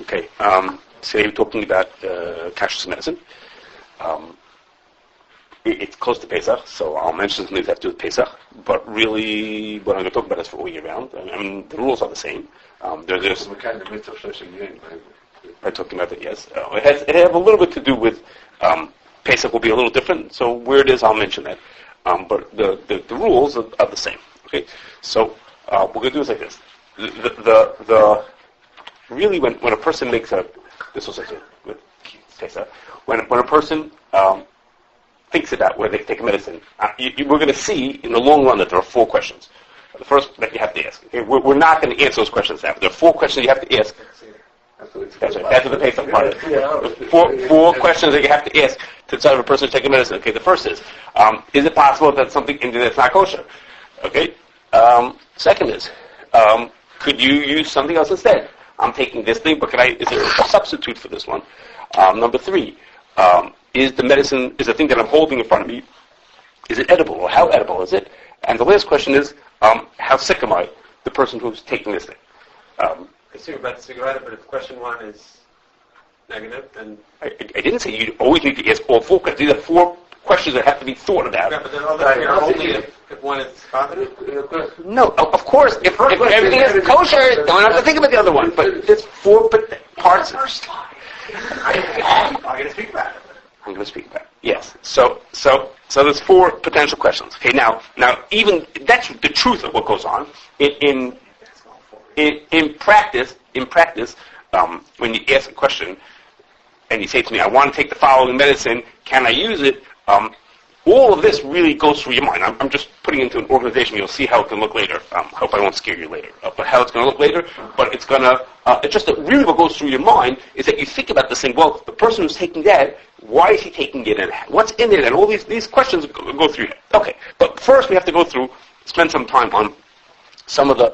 Okay. Today we're talking about Kashrus of Medicine. It's close to Pesach, so I'll mention something that has to do with Pesach. But really, what I'm going to talk about is for all year round. I mean, the rules are the same. There's what kind of mitzvah by talking about it, yes. It has a little bit to do with Pesach will be a little different. So where it is, I'll mention that. But the rules are the same. Okay. So what we're going to do is like this. The really when a person makes this was like with Pesach, when a person thinks about whether they take a medicine, we're going to see in the long run that there are 4 questions. The first that you have to ask. Okay? We're not going to answer those questions now. There are 4 questions you have to ask. That's right. That's what the Pesach part is. Four questions that you have to ask to decide if a person is taking medicine. Okay, the first is it possible that something in there that's not kosher? Okay. Second is, could you use something else instead? I'm taking this thing, but is there a substitute for this one? Number 3, is the thing that I'm holding in front of me, is it edible, or how edible is it? And the last question is, how sick am I, the person who's taking this thing? So you're about to figure out, but if question 1 is negative, then... I didn't say you always need to ask all 4 questions. These are 4 questions that have to be thought about. Yeah, but then only if one is positive? No, of course. If everything is kosher, then we don't have to think about the other one. But there's 4 parts. I'm going to speak about it. I'm going to speak about it. Yes. So there's 4 potential questions. Okay. Now, even that's the truth of what goes on in practice. When you ask a question and you say to me, "I want to take the following medicine. Can I use it?" All of this really goes through your mind. I'm just putting it into an organization. You'll see how it can look later. Hope I won't scare you later. But how it's going to look later. But it's going to. It's just that really what goes through your mind is that you think about this thing. Well, the person who's taking that, why is he taking it, and what's in it, and all these questions go through your head. Okay. But first we have to spend some time on some of the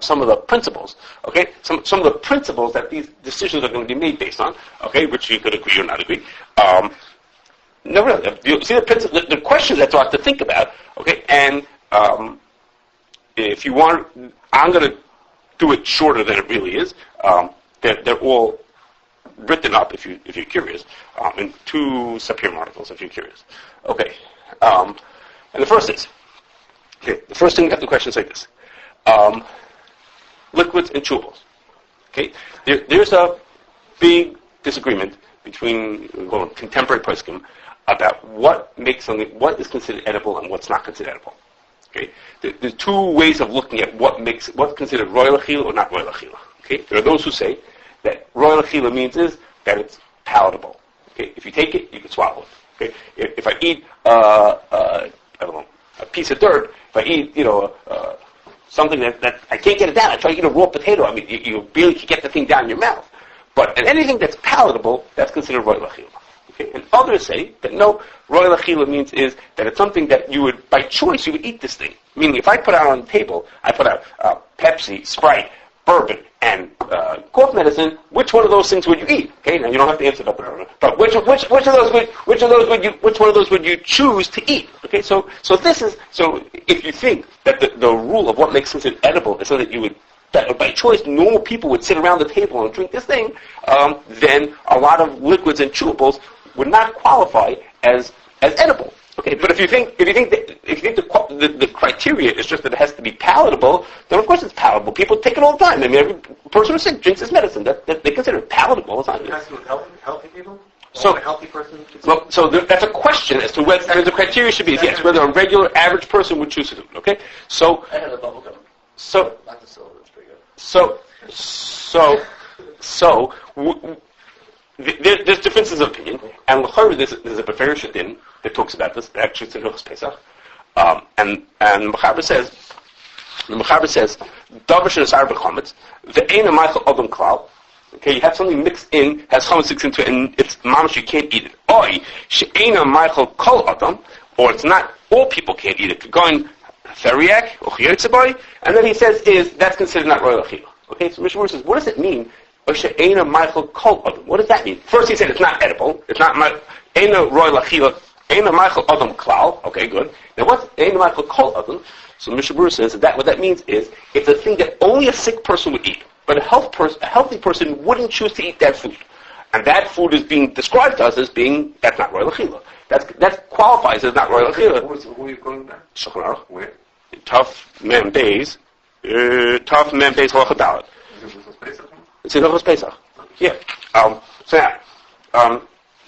principles. Okay. Some of the principles that these decisions are going to be made based on. Okay, which you could agree or not agree. No, really. You see the questions that you have to think about, okay? And if you want, I'm going to do it shorter than it really is. They're all written up, if you're curious, in 2 Superior articles, if you're curious. Okay. And the first is, okay, the first thing we have to question is like this. Liquids and chewables. Okay? There's a big disagreement between contemporary poskim about what is considered edible and what's not considered edible. Okay, there's 2 ways of looking at what's considered royal achila or not royal achila. Okay, there are those who say that royal achila means is that it's palatable. Okay, if you take it, you can swallow it. Okay, if I eat I don't know, a piece of dirt, if I eat something that I can't get it down, I try to eat a raw potato. I mean, you barely can get the thing down in your mouth. But anything that's palatable, that's considered royal achila. Okay? And others say that no, royal achila means is that it's something that you would, by choice, you would eat this thing. Meaning, if I put out on the table, I put out Pepsi, Sprite, bourbon, and cough medicine. Which one of those things would you eat? Okay, now you don't have to answer that, but which one of those would you choose to eat? Okay, so if you think that the rule of what makes something edible is something that you would. That by choice, normal people would sit around the table and drink this thing, then a lot of liquids and chewables would not qualify as edible. Okay, but if you think the criteria is just that it has to be palatable, then of course it's palatable. People take it all the time. I mean, every person who's sick drinks this medicine. That they consider it palatable. It's not. It has to do with healthy people. So a healthy person. That's a question as to whether the criteria should be yes, whether a regular average person would choose to do it. Okay, so I had a bubble gum. So. Not the silver. There's differences of opinion, and there's a Beferish Din that talks about this. Actually, it's in Hilchos Pesach, and Mechaber says, "Davar she'asar b'chametz, ve'ein ha'maichel odom klal." Okay, you have something mixed in, has chametz mixed into it, and it's mamash, you can't eat it. Oi she'ein ha'maichel kol odom, or it's not all people can't eat it. Going Theriak or Chiyotzaboy, and then he says that's considered not royal achila. Okay, so Mishnah says, what does it mean? What does that mean? First he said it's not edible. It's not Eina royal achila. Eina Michael Adam Klal. Okay, good. Now what's Eina Michael Kol Adam? So Mishnah says that what that means is it's a thing that only a sick person would eat. but a healthy person wouldn't choose to eat that food. And that food is being described to us as being, that's not royal achila. That qualifies as not royal achila. Who are you calling that? Shulchan Aruch. Where? Tough Mem Beis Halacha Dalet. It's in Hilchos Pesach. Yeah. So yeah.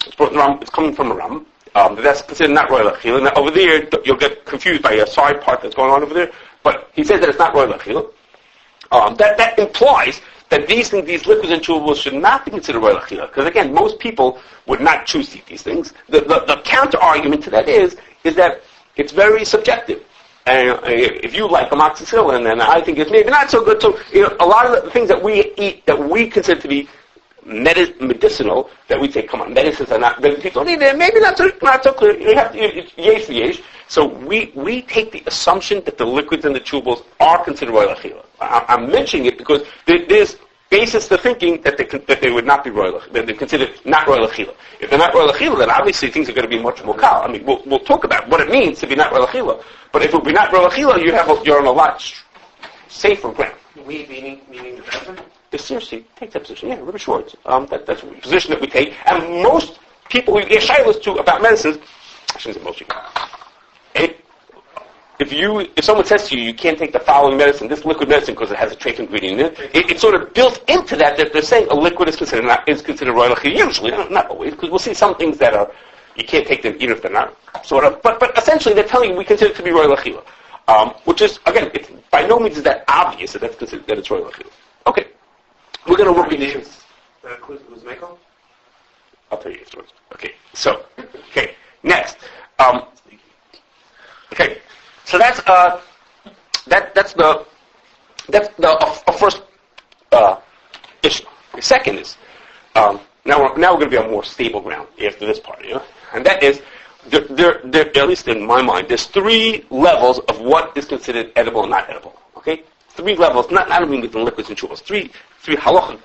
It's coming from a Ram. That's considered not royal achila. Now over there, you'll get confused by a side part that's going on over there. But he says that it's not royal achila. That implies that these things, these liquids and chewables, should not be considered royal achila. Because again, most people would not choose to eat these things. The counter argument to that is that it's very subjective. And if you like amoxicillin, then I think it's maybe not so good. So a lot of the things that we eat that we consider to be medicinal, that we say, come on, medicines are not, people need it, maybe not so clear. You have to, yesh v'yesh. So we take the assumption that the liquids and the chewables are considered royal achila. I'm mentioning it because there's basis to thinking that they would not be royal, that they're considered not royal achila. If they're not royal achila, then obviously things are going to be much more kal. I mean, we'll talk about what it means to be not royal achila. But if it would be not royal achila, you're on a lot safer ground. We meaning the person? Seriously, take that position. Yeah, Rabbi Schwartz. That's a position that we take. And most people who get shilas to about medicines, I shouldn't say most people. If someone says to you, you can't take the following medicine, this liquid medicine, because it has a trace ingredient in it, it's sort of built into that they're saying a liquid is considered royal achila. Usually, not always, because we'll see some things that are, you can't take them even if they're not, sort of. But essentially, they're telling you we consider it to be royal achila, which is, again, it's, by no means is that obvious that that's considered, that it's royal achila. Okay. We're going to work with names. Who's Michael? I'll tell you afterwards. Okay. So, next. Okay. So that's the first issue. The second is now we're going to be on more stable ground after this part, and that is there at least in my mind there's three levels of what is considered edible and not edible. Okay, three levels, not even within liquids and chewables. Three halachic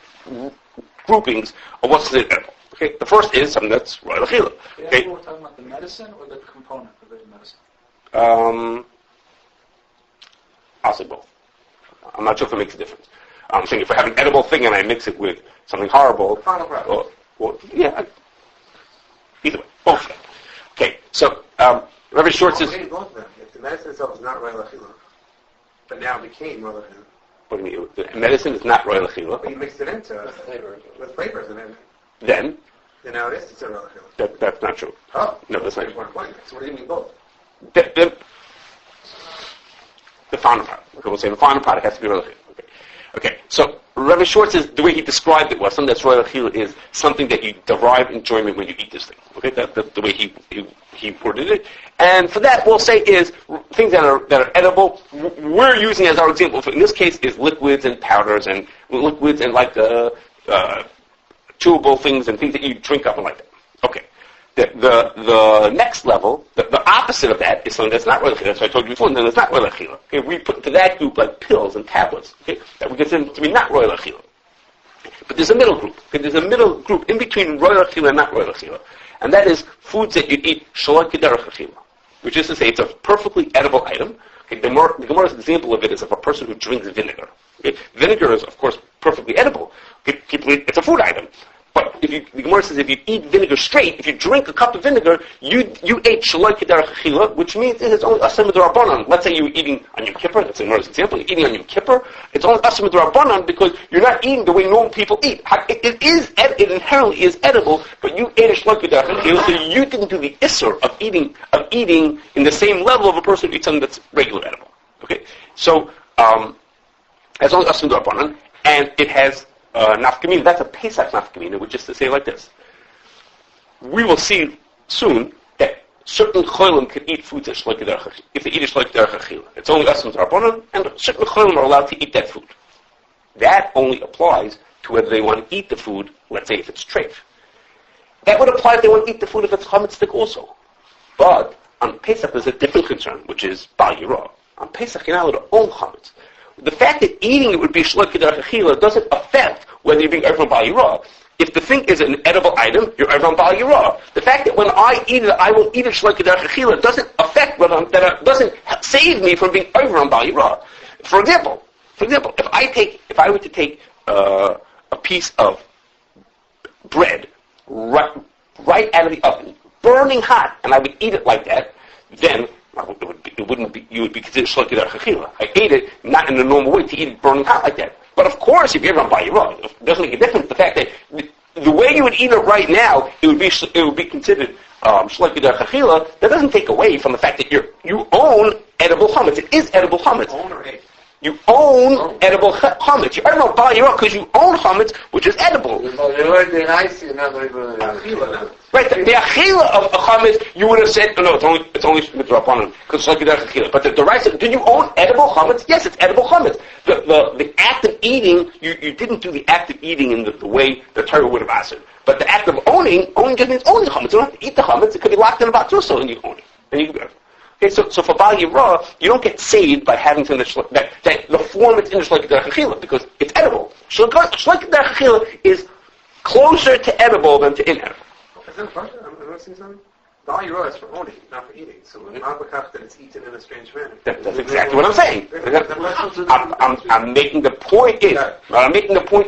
groupings of what's considered edible. Okay, the first is something that's royal achila. Okay, we're talking about the medicine or the component of the medicine. I'll say both. I'm not sure if it makes a difference. I'm saying if I have an edible thing and I mix it with something horrible, either way, both of them. Okay, so Rabbi Short says. Both of them. If the medicine itself is not royal achila, but now it became royal achila. What do you mean? The medicine is not royal achila. But you mixed it into with flavors, and then now it is considered royal achila. That's not true. Oh, no, that's not true. One point. So what do you mean both? The final product. Okay, we'll say the final product has to be royal achila. Okay. So Rabbi Schwartz says the way he described it was something that's royal achila is something that you derive enjoyment when you eat this thing. Okay, that's the way he worded it. And for that, we'll say is things that are edible. We're using as our example. In this case, is liquids and powders and liquids and like chewable things and things that you drink up and like that. Okay. The next level, the opposite of that is something that's not royal achila. That's what I told you before, and then it's not royal achila. Okay, we put into that group like pills and tablets, okay, that we consider to be not royal achila. But there's a middle group. Okay, there's a middle group in between royal achila and not royal achila, and that is foods that you eat shaloi kederech achila, which is to say it's a perfectly edible item. Okay, the Gemara's example of it is of a person who drinks vinegar. Okay, vinegar is of course perfectly edible. Okay, it's a food item. But the Gemara says if you eat vinegar straight, if you drink a cup of vinegar, you ate shaloi kederech achila, which means it is only asur midrabanan. Let's say you're eating on Yom Kippur. That's another example. You're eating on Yom Kippur. It's only asur midrabanan because you're not eating the way normal people eat. It inherently is edible, but you ate a shaloi kederech achila, so you didn't do the isur of eating in the same level of a person who eats something that's regular edible. Okay, so it's only asur midrabanan, and it has. Nafkamina, that's a Pesach nafkamina, which is to say like this. We will see soon that certain cholim can eat foods if they eat a shaloi kederech achila. It's only asur midrabanan, and certain cholim are allowed to eat that food. That only applies to whether they want to eat the food, let's say if it's treif. That would apply if they want to eat the food if it's chametz stick also. But on Pesach there's a different concern, which is bal yirah. On Pesach you're not allowed to own chametz. The fact that eating it would be shaloi kederech achila doesn't affect whether you're being over on bal yirah. If the thing is an edible item, you're over on bal yirah. The fact that when I eat it, I will eat it shaloi kederech achila doesn't affect doesn't save me from being over on bal yirah. For example, if I were to take a piece of bread right out of the oven, burning hot, and I would eat it like that, then you would be considered shloki derech achila. I ate it not in the normal way to eat it burning hot like that. But of course, if you're on bayirah, it doesn't make a difference. The fact that the way you would eat it right now, it would be considered shloki derech achila. That doesn't take away from the fact that you own edible chametz. It is edible chametz. Own or ate? You own edible chametz. You are on bayirah because you own chametz, which is edible. Right, the achila of a chametz, you would have said, no, it's only midrabanan because it's like derech achila. But the right side, do you own edible chametz? Yes, it's edible chametz. The act of eating, you didn't do the act of eating in the way the Torah would have asked it. But the act of owning just means owning chametz. You don't have to eat the chametz. It could be locked in a batruso and you own it. And you go. Okay, so for Bal Yirah, you don't get saved by having to that the form it's in the Shloki Derech Achila because it's edible. Shloki Derech Achila is closer to edible than to inedible. Is that a question? I'm missing something? Bal Yirah is for owning, not for eating. So it's not that it's eaten in a strange manner. That's exactly what I'm saying. I'm making the point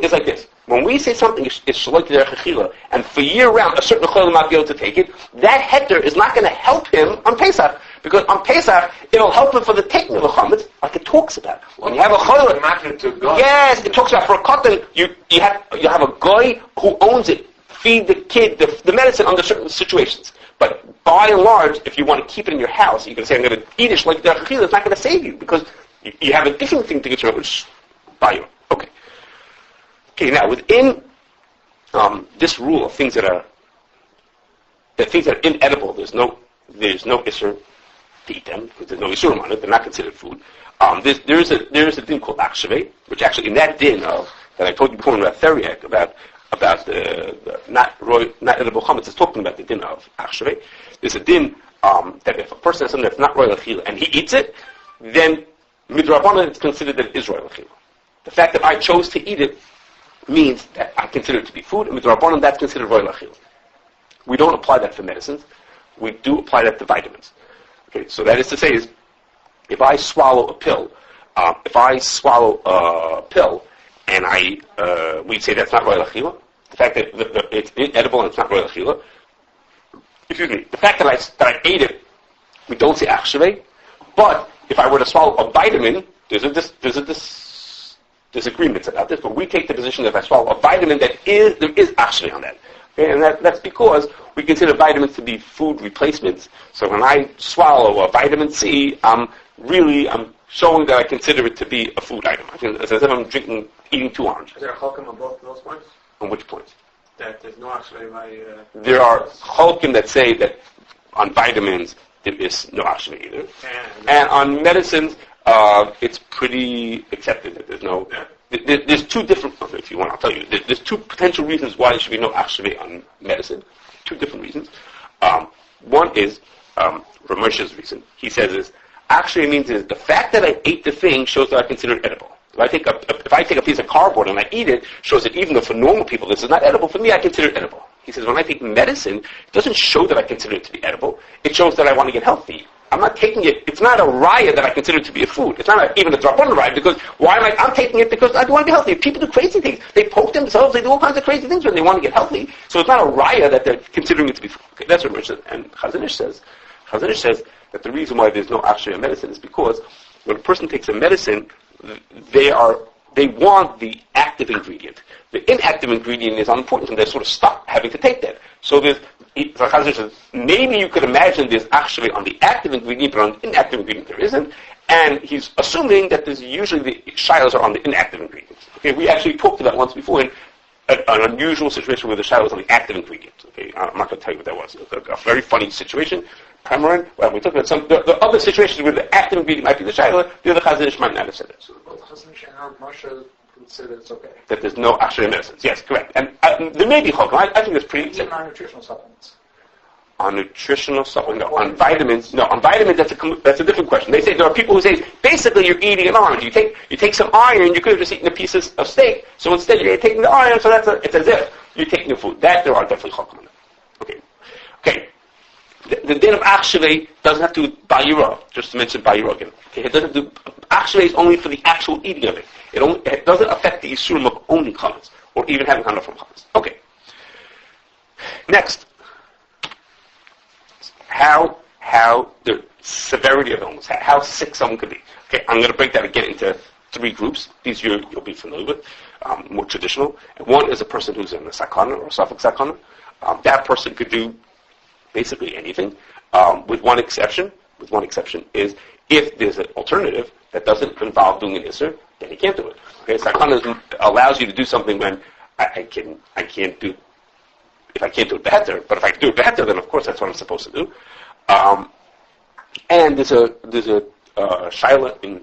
is like this. When we say something is shloki derech achila, and for year round a certain chol will not be able to take it, that heter is not going to help him on Pesach. Because on Pesach, it'll help him for the taking of the chametz, like it talks about. When you have a chol, yes, it talks about for a cotton, you have a guy who owns it, feed the kid the medicine under certain situations. But by and large, if you want to keep it in your house, you can say, I'm going to eat it like derech achila. It's not going to save you because you have a different thing to get your which bio. Okay, now within this rule of things that are inedible, there's no issur to eat them because there's no issur on it. They're not considered food. There is a din called Ach'shvei, which actually in that din that I told you before about Theriak about the not edible chametz is talking about the din of Ach'shvei. There's a din that if a person has something that's not royal achila and he eats it, then midrabanan it's considered that it is royal achila. The fact that I chose to eat it means that I consider it to be food, and midrabanan that's considered royal achila. We don't apply that for medicines. We do apply that to vitamins. Okay, so that is to say, if I swallow a pill, and we'd say that's not royal achila. The fact that it's inedible and it's not royal achila. Excuse me. The fact that I ate it, we don't say ach'shvei. But if I were to swallow a vitamin, there's disagreements about this, but we take the position that if I swallow a vitamin, there is ach'shvei on that. Okay, and that's because we consider vitamins to be food replacements. So when I swallow a vitamin C, I'm showing that I consider it to be a food item. As if I'm eating 2 oranges. Is there a chalkim on both of those points? On which points? That there's no ach'shvei by... There are chalkim that say that on vitamins there is no ach'shvei either. And on medicines, it's pretty accepted that there's no... There's 2 different... If you want, I'll tell you. There's 2 potential reasons why there should be no ach'shvei on medicine. 2 different reasons. One is Ramosha's reason. He says ach'shvei means is the fact that I ate the thing shows that I consider it edible. If I take a piece of cardboard and I eat it, shows that even though for normal people this is not edible, for me I consider it edible. He says when I take medicine, it doesn't show that I consider it to be edible. It shows that I want to get healthy. I'm not taking it. It's not a raya that I consider to be a food. It's not even a drop on raya because I'm taking it because I want to be healthy. People do crazy things. They poke themselves. They do all kinds of crazy things when they want to get healthy. So it's not a raya that they're considering it to be food. Okay, that's what Rich says. And Chazanish says that the reason why there's no ach'shvei in medicine is because when a person takes a medicine, they want the active ingredient. The inactive ingredient is unimportant, and they're sort of stuck having to take that. So Chazanish says, maybe you could imagine there's ach'shvei on the active ingredient, but on the inactive ingredient there isn't. And he's assuming that there's usually the shilas are on the inactive ingredients. Okay, we actually talked about once before in an unusual situation where the shilas was on the active ingredients. Okay, I'm not going to tell you what that was. It was a very funny situation. Primarily, well, we talked about the other situations where the active ingredient might be the shilah, the other Chazanish might not have said it. So both Chazanish and Moshe would say that it's okay. That there's no ach'shvei in medicines. Yes, correct. And there may be chokhmah. I think it's pretty... Even on nutritional supplements. On nutritional supplements, no. On vitamins, that's a different question. They say there are people who say basically you're eating an orange. You take some iron. You could have just eaten a piece of steak. So instead you're taking the iron. So it's as if you're taking the food. That there are definitely chokhmah. Okay. The din of Ach'shvei doesn't have to do Ba'yira, just to mention Ba'yira again. Okay, it doesn't do, Ach'shvei is only for the actual eating of it. It doesn't affect the Yisurim of owning chametz, or even having hana from chametz. Okay. Next. How the severity of illness, how sick someone could be. Okay, I'm going to break that again into 3 groups. These you'll be familiar with, more traditional. And one is a person who's in a sakana or a suffix sakana. That person could do basically anything, with one exception. With one exception is if there's an alternative that doesn't involve doing an isser, then he can't do it. Okay, sakana allows you to do something when I can't do. If I can't do it better, but if I can do it better, then of course that's what I'm supposed to do. And there's a shaila in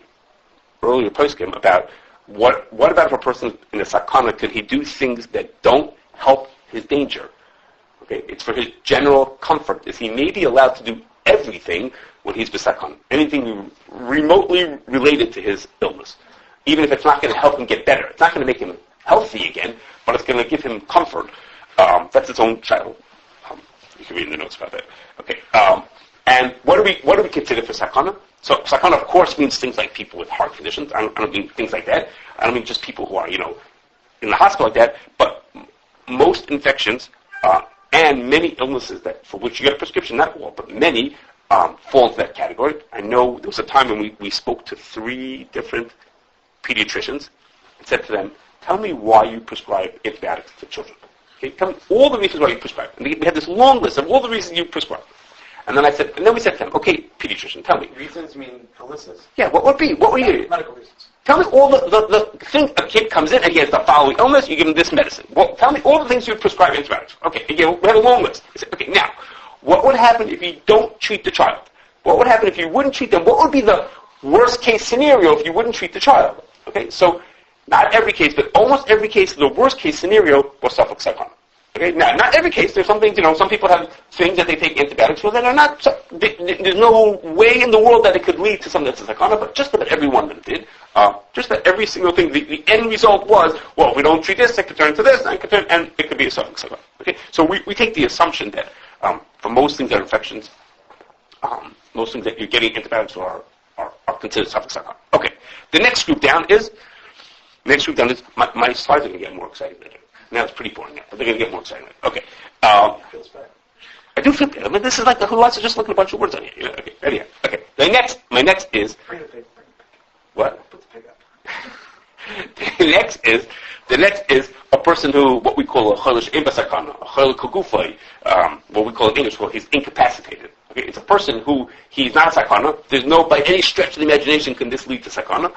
earlier poskim about what about if a person in a sakana could he do things that don't help his danger? Okay, it's for his general comfort. Is he may be allowed to do everything when he's besakana, anything remotely related to his illness, even if it's not going to help him get better. It's not going to make him healthy again, but it's going to give him comfort. That's its own shaila. You can read in the notes about that. Okay. And what do we consider for sakana? So sakana, of course, means things like people with heart conditions. I don't mean things like that. I don't mean just people who are, in the hospital like that. But most infections and many illnesses that for which you get a prescription, not all, but many fall into that category. I know there was a time when we spoke to 3 different pediatricians and said to them, "Tell me why you prescribe antibiotics to children. Okay, tell me all the reasons why you prescribe." And we had this long list of all the reasons you prescribe. And then we said to him, "Okay, pediatrician, tell me." Reasons mean illnesses? Yeah, what would be? What were you? Medical reasons. Tell me all the thing a kid comes in and he has the following illness, you give him this medicine. Well, tell me all the things you prescribe antibiotics. Okay, again, we have a long list. He said, okay, now, what would happen if you don't treat the child? What would happen if you wouldn't treat them? What would be the worst case scenario if you wouldn't treat the child? Okay, so not every case, but almost every case, the worst case scenario was suffix sakana. Okay, now, not every case. There's some things, some people have things that they take antibiotics for that are not, there's no way in the world that it could lead to something that's a sakana, but just about every one of them did. Just that every single thing, the end result was, well, if we don't treat this, it could turn to this, and it could be a suffix sakana. Okay, so we take the assumption that for most things that are infections, most things that you're getting antibiotics for are considered suffix sakana. Okay, the next group down is, my slides are going to get more exciting later. Now it's pretty boring now, but they're going to get more exciting. Okay. Feels bad. I do feel bad. I mean, this is like who wants to just look at a bunch of words on here. Okay. Anyhow. Okay. My next is. Bring the pig. What? Put the pig up. The next is a person who, what we call a cholish imbasakana, a chol kugufay, what we call in English, he's incapacitated. Okay, it's a person who, he's not a sakana. There's no, by any stretch of the imagination can this lead to sakana,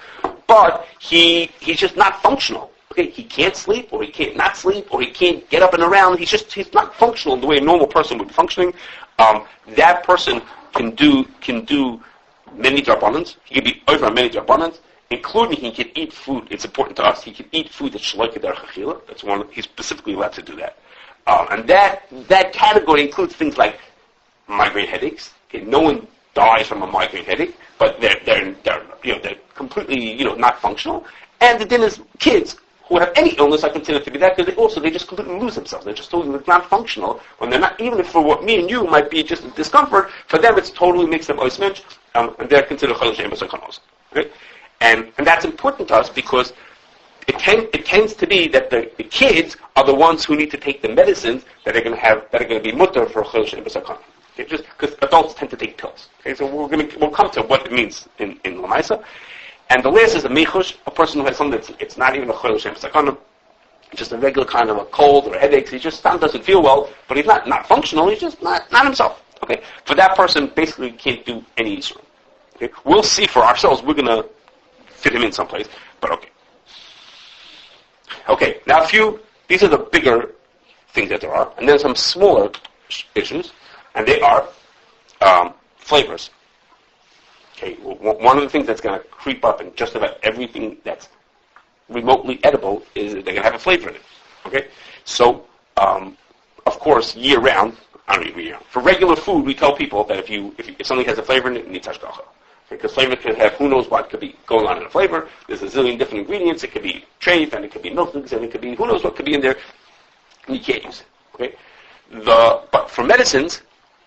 but he's just not functional. Okay, he can't sleep, or he can't not sleep, or he can't get up and around. He's not functional the way a normal person would be functioning. That person can do many drabanans. He can be over many drabanans, including he can eat food. It's important to us. He can eat food that's shloike derech achila. That's one. He's specifically allowed to do that. And that category includes things like migraine headaches. Okay, no one dies from a migraine headache, but they're completely not functional. And the din is kids who have any illness are considered to be that because they just completely lose themselves. They're just totally not functional when they're not, even if for what me and you might be just a discomfort, for them it's totally makes them oismensch, and they're considered chol she'en b'sakanos. Okay? And that's important to us because it tends to be that the kids are the ones who need to take the medicines that are going to be mutter for chol she'en b'sakanos. Okay? Just because adults tend to take pills. Okay? So we'll come to what it means in Lamaisa. And the last is a mechush, a person who has something it's not even a chol she'en b'sakanos, just a regular kind of a cold or a headache. He just doesn't feel well, but he's not functional. He's just not himself. Okay, for that person, basically can't do any Yisroel. Okay, we'll see for ourselves. We're going to fit him in someplace, but okay. Okay, now these are the bigger things that there are, and then some smaller issues, and they are flavors. Okay, one of the things that's going to creep up in just about everything that's remotely edible is they're going to have a flavor in it. Okay, so of course, year round, I don't even year round. For regular food, we tell people that if something has a flavor in it, it needs hashgacha. Because flavor could have who knows what could be going on in a flavor. There's a zillion different ingredients. It could be treif, and it could be milk, and it could be who knows what could be in there, and you can't use it. Okay, but for medicines,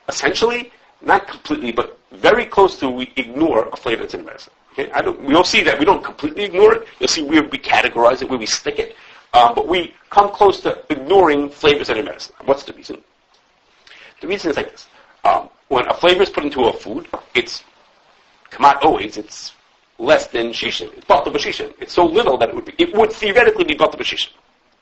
essentially, not completely, but very close to, we ignore a flavor that's in medicine. Okay? You'll see that we don't completely ignore it. You'll see where we categorize it, where we stick it. But we come close to ignoring flavors that are in medicine. What's the reason? The reason is like this. When a flavor is put into a food, it's less than shishin. It's batal b'shishin. It's so little that it would theoretically be batal b'shishin.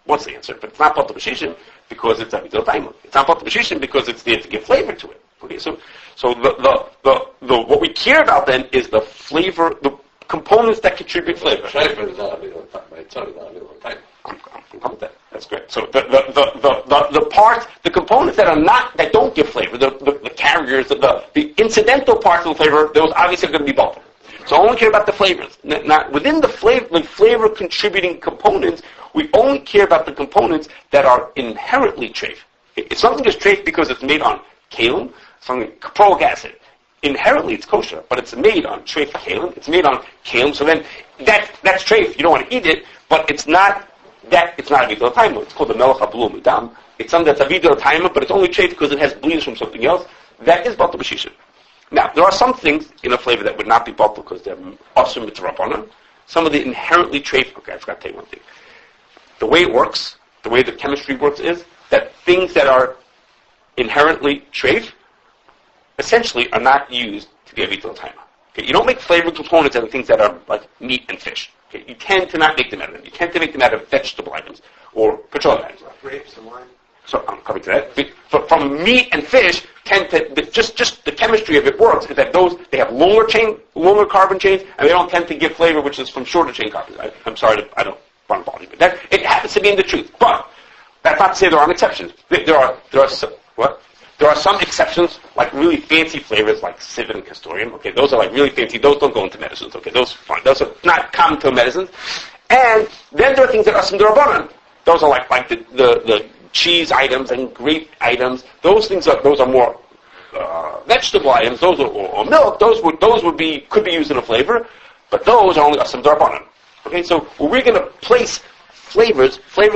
What's the answer? But it's not batal b'shishin because it's avidul taima. It's not batal b'shishin because it's there to give flavor to it. Okay, so the what we care about then is the flavor, the components that contribute flavor. I'm coming with that. That's great. So the components that don't give flavor, the carriers, the incidental parts of the flavor, those obviously are going to be batal. So I only care about the flavors. Not within the flavor contributing components, we only care about the components that are inherently treif. If something is treif because it's made on kalim, something caproic acid, inherently it's kosher, but it's made on treif kalim. It's made on kalim, so then that's treif. You don't want to eat it, but it's not avidul taima. It's called the melech hablu midam. It's something that's avidul taima, but it's only treif because it has bleeds from something else. That is batal b'shishin. Now, there are some things in a flavor that would not be batal because they're asur mitzrabanan. Some of the inherently treif. Okay, I forgot to tell you one thing. The way it works, the way the chemistry works is that things that are inherently treif essentially are not used to be avidul taima. Okay, you don't make flavor components out of things that are like meat and fish. Okay, you tend to not make them out of them. You tend to make them out of vegetable items or petroleum items. Grapes and wine. So I'm coming to that. But from meat and fish, just the chemistry of it works is that they have longer carbon chains, and they don't tend to give flavor, which is from shorter chain carbons. I'm sorry, I don't want to bother you, but it happens to be in the truth. But that's not to say there aren't exceptions. There are some exceptions, like really fancy flavors, like civet and castoreum. Okay, those are like really fancy. Those don't go into medicines. Okay, those fine. Those are not common to medicines. And then there are things that are some derabanan. Those are like the cheese items and grape items. Those are more vegetable items. Those are or milk. Those could be used in a flavor, but those are only some derabanan. Okay, so when we're going to place flavor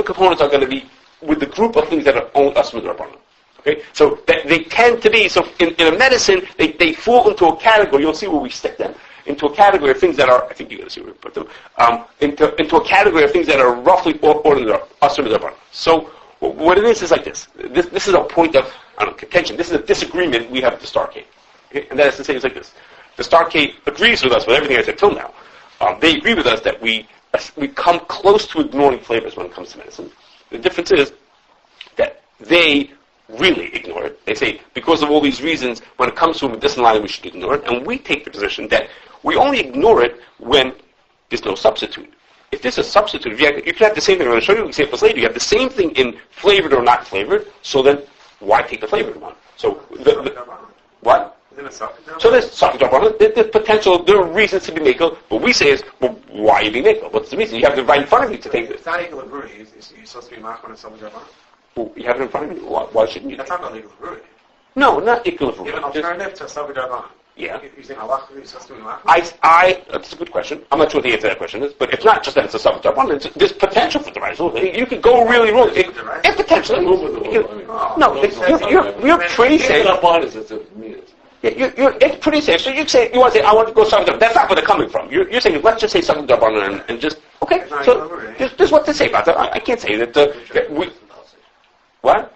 components are going to be with the group of things that are only asur derabanan. Okay, so they tend to be, so in a medicine, they fall into a category, you'll see where we stick them, into a category of things that are, I think you're going to see where we put them, into a category of things that are roughly asur derabanan. So what it is like this. This is a point of contention. This is a disagreement we have with the Starcade. Okay? And that is to say, it's like this. The Starcade agrees with us with everything I said till now. They agree with us that we come close to ignoring flavors when it comes to medicine. The difference is that they really ignore it. They say, because of all these reasons, when it comes to a medicinal item, we should ignore it. And we take the position that we only ignore it when there's no substitute. If there's a substitute, you can have the same thing. I'm going to show you examples later. You have the same thing in flavored or not flavored, so then why take the flavored one? So, what? So there's Softgel. There's potential, there are reasons to be makel. What we say is, well, why are you being makel? What's the reason? You have it right in front of you to take this. It's not equilibrium. You're supposed to be machman and Softgel. Well, you have it in front of you. Why shouldn't you? That's not equilibrium. No, not equilibrium. You have an alternative to Softgel. Yeah. You're saying Allah is supposed to be machman? That's a good question. I'm not sure what the answer to that question is, but it's not just that it's a Softgel. There's potential for the rise. You could go really wrong. If potentially. No, you're pretty safe. It's pretty safe. So you want to say, I want to go Softgel. That's not where they're coming from. You're saying, let's just say Softgel and just, okay. So there's what to say about that. I can't say that we... What?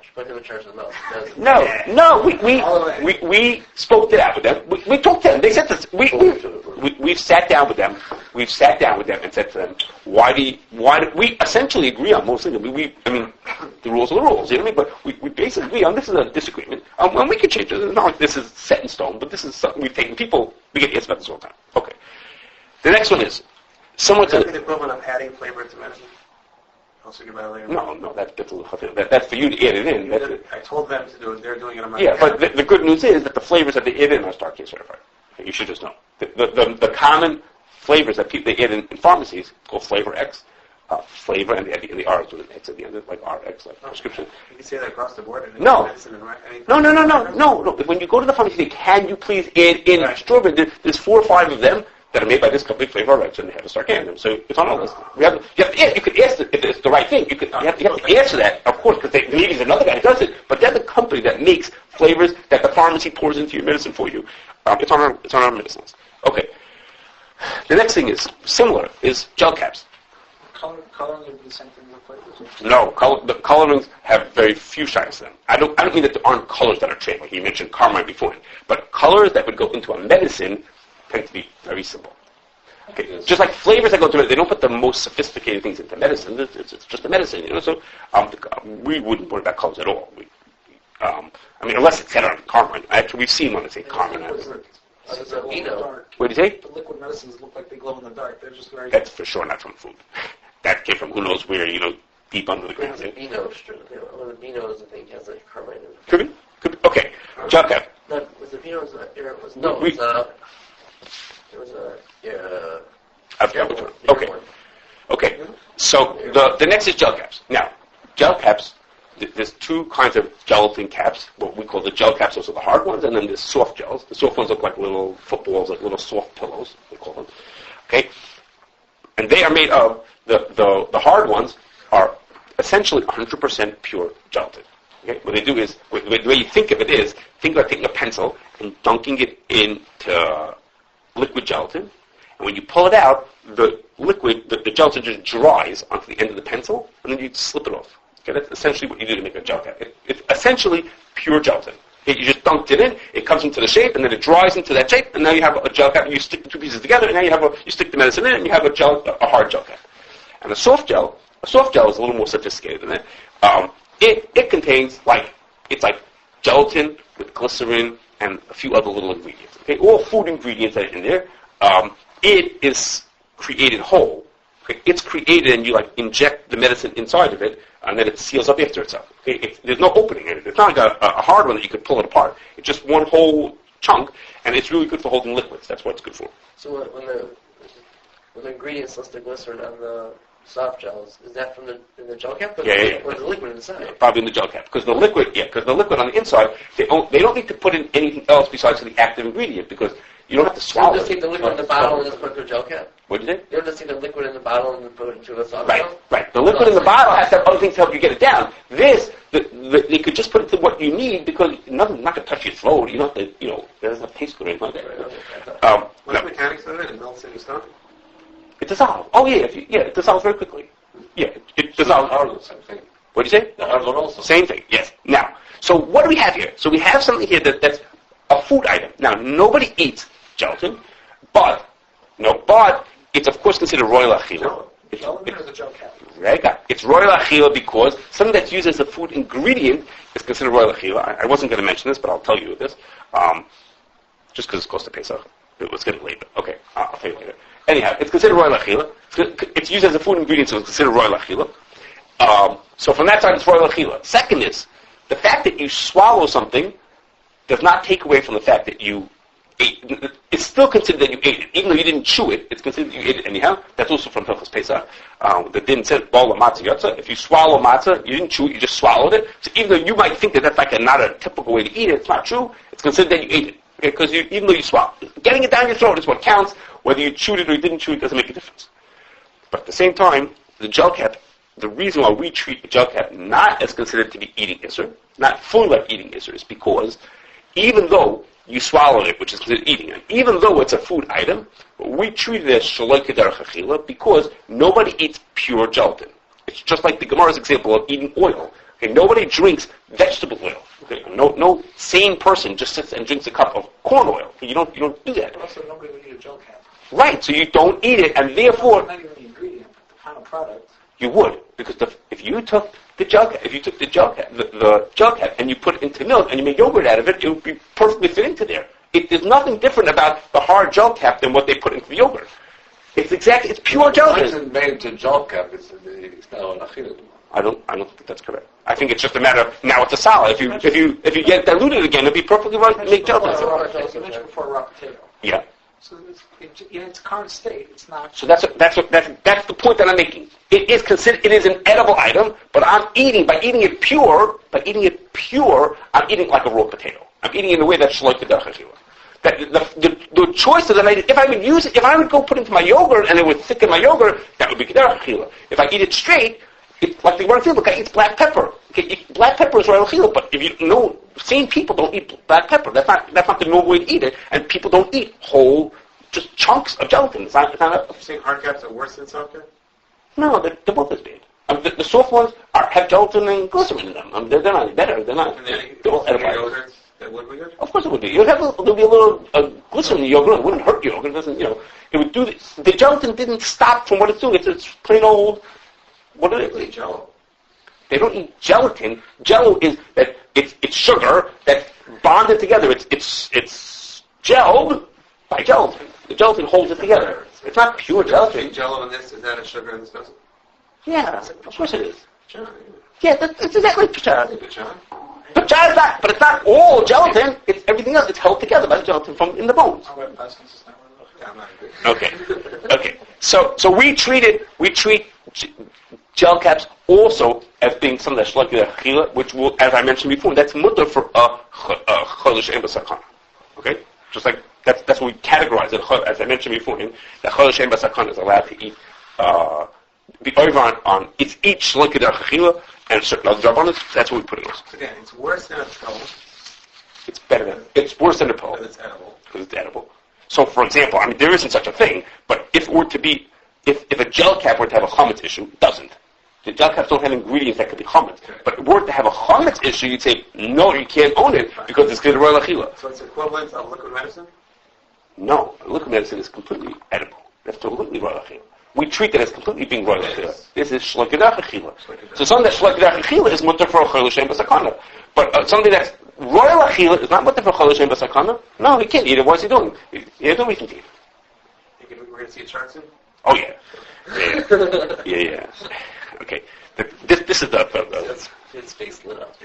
No. We spoke it out with them. We talked to them. They said this. We've sat down with them. We've sat down with them and said to them, why do we essentially agree on most things? I mean, the rules are the rules. You know what I mean? But we basically agree on this is a disagreement. And we can change it. It's not like this is set in stone, but this is something we've taken people. We get answers about this all the time. Okay. The next one is somewhat to the equivalent of adding flavor to medicine. No, that's a little that's for you to add it in. I told them to do it. They're doing it on my behalf. But the good news is that the flavors that they add in are Starcade certified. You should just know. The common flavors that people they add in pharmacies called Flavor X, flavor, and the R is with an X at the end of it, like RX, like prescription. You can say that across the board. No. When you go to the pharmacy, can you please add in strawberry? There's 4 or 5 of them. that are made by this company, Flavor Rx, and they have to start canning them. So it's on our list. You could ask if it's the right thing. You have to answer that, of course, because maybe there's another guy who does it, but they're the company that makes flavors that the pharmacy pours into your medicine for you. It's on our medicine list. Okay. The next thing is similar, is Gelcaps. Coloring would be the same thing with flavors? No, the colorings have very few shines to them. I don't mean that there aren't colors that are trained, like you mentioned carmine before, but colors that would go into a medicine tend to be very simple. Okay. Just like flavors that go into medicine, they don't put the most sophisticated things into medicine. It's just a medicine, So we wouldn't worry about colors at all. Unless it's set on carmine. Actually, we've seen one that say carmine. What do you say? The liquid medicines look like they glow in the dark. They're just very... That's for sure not from food. That came from who knows where, deep under the ground. The Beano strip. One of the Beanos, I think, has like carmine in it. Could be. Okay. Gelcap. No, was the Beano's... Okay. So the next is Gelcaps. Now, Gelcaps, there's two kinds of gelatin caps. What we call the Gelcaps, those are the hard ones, and then there's soft gels. The soft ones look like little footballs, like little soft pillows, we call them. Okay? And they are made of, the hard ones are essentially 100% pure gelatin. Okay? What they do is, the way you think of it is, think about taking a pencil and dunking it into liquid gelatin, and when you pull it out, the liquid, the gelatin just dries onto the end of the pencil, and then you slip it off. Okay, that's essentially what you do to make a gel cap. It's essentially pure gelatin. You just dunked it in, it comes into the shape, and then it dries into that shape, and now you have a gel cap. You stick the two pieces together, and now you stick the medicine in, and you have a hard gel cap. And a soft gel is a little more sophisticated than that. It contains it's like gelatin with glycerin and a few other little ingredients. Okay, all food ingredients that are in there. It is created whole. Okay? It's created, and you inject the medicine inside of it, and then it seals up after itself. Okay? There's no opening in it. It's not like a hard one that you could pull it apart. It's just one whole chunk, and it's really good for holding liquids. That's what it's good for. So when the ingredients list the glycerin on the soft gels, is that from the gel cap? Or the liquid inside? Probably in the gel cap. Because the liquid on the inside, they don't need to put in anything else besides the active ingredient, because you don't have to swallow it. You just take the liquid in the bottle and just put it into a gel cap? What did you say? You don't just take the liquid in the bottle and put it into a soft gel? Right. The liquid in the bottle has to have other things to help you get it down. They could just put it to what you need, because nothing's not going to touch your throat. You don't have to, it doesn't have to taste good or anything like that. What's the mechanics of it? It melts in your stomach? It dissolves. Oh, yeah. It dissolves very quickly. Yeah, it dissolves. The hard one, same thing. What did you say? The hard one also. Same thing, yes. Now, so what do we have here? So we have something here that's a food item. Now, nobody eats gelatin, but it's of course considered royal achila. No, gelatin is a gel cap. It's royal achila because something that's used as a food ingredient is considered royal achila. I wasn't going to mention this, but I'll tell you this. Just because it's close to Pesach. Let's get it later. Okay, I'll tell you later. Anyhow, it's considered royal achila. It's used as a food ingredient, so it's considered royal achila. So from that side, it's royal achila. Second is, the fact that you swallow something does not take away from the fact that you ate. It's still considered that you ate it. Even though you didn't chew it, it's considered that you ate it anyhow. That's also from Hilchos Pesach. The din said, bowl of matzah yotza. If you swallow matzah, you didn't chew it, you just swallowed it. So even though you might think that that's not a typical way to eat it, it's not true. It's considered that you ate it. Because even though you swallowed it. Getting it down your throat is what counts. Whether you chewed it or you didn't chew it doesn't make a difference. But at the same time, the gel cap, the reason why we treat the gel cap not as considered to be eating isser, not fully like eating isser, is because even though you swallowed it, which is considered eating it, even though it's a food item, we treat it as shaloi kederach achila because nobody eats pure gelatin. It's just like the Gemara's example of eating oil. Okay, nobody drinks vegetable oil. Okay, no sane person just sits and drinks a cup of corn oil. You don't do that. But also, nobody would eat a gel cap. Right, so you don't eat it, and therefore Not even the ingredient, but the final product. you would, because if you took the gel cap, the gel cap, and you put it into milk and you make yogurt out of it, it would be perfectly fit into there. There's nothing different about the hard gel cap than what they put into the yogurt. It's pure gelatin. It's made into gel cap. It's not an achila. I don't think that's correct. I think it's just a matter of, now it's a solid. If you get diluted again, it'd be perfectly right to make gelatin. You mentioned before raw potato. Yeah. So in its current state, it's not. So that's the point that I'm making. It is an edible item, but by eating it pure, I'm eating like a raw potato. I'm eating it in a way that's shloik kederach achila. That the choice that I made, if I would use it, if I would go put it into my yogurt and it would thicken my yogurt, that would be Kedar Achila. If I eat it straight, like the Royal Achila, the guy eats black pepper. Okay, black pepper is Royal Achila, but if you know, sane people don't eat black pepper. That's not the normal way to eat it, and people don't eat whole, just chunks of gelatin. It's not You're saying hard caps are worse than soft caps? no, they're both as bad. The soft ones have gelatin and glycerin in them. They're not better. They're not. And then They're all edible. yogurts, that would be good? Of course it would be. There'll be a little glycerin in the yogurt. It wouldn't hurt yogurt. It doesn't, it would do this. The gelatin didn't stop from what it's doing. It's plain old, what is They it? eat Jello. They don't eat gelatin. Jello is that it's sugar that's bonded together. It's gelled by gelatin. The gelatin holds it together. It's not pure gelatin. Jello in this, is that a sugar in this doesn't? Yeah, of course it is. John, Yeah, that's exactly pachad. good John. Pachad is not, but it's not all gelatin. It's everything else. It's held together by the gelatin from in the bones. Yeah, I'm not good. Okay. So we treat gel caps also as being something that's like a chila, which will, as I mentioned before, that's mutter for a cholish and basakana. Okay, just like that's what we categorize it. As I mentioned before, that cholish and basakana is allowed to eat the over on it's each like a chila and certain other drabanas. That's what we put it on. Again, it's worse than a pill, It's better than it's worse than a pill but it's edible. because it's edible. So, for example, there isn't such a thing, but if it were to be, if a gel cap were to have a chametz issue, it doesn't. The gel caps don't have ingredients that could be chametz. But if it were to have a chametz issue, you'd say, no, you can't own it because it's considered royal achila. So it's equivalent of liquid medicine? No, liquid medicine is completely edible. That's completely royal achila. We treat it as completely being royal achila. This is shlokedach achila. So something that's shlokedach achila is mutter for a chol shem basakana. But something that's royal achila is not mutter for chol shem basakana. No, he can't eat it. What's he doing? He don't eat it. We're going to see a chart soon? Oh yeah. Yeah. Okay. This is the His face lit up.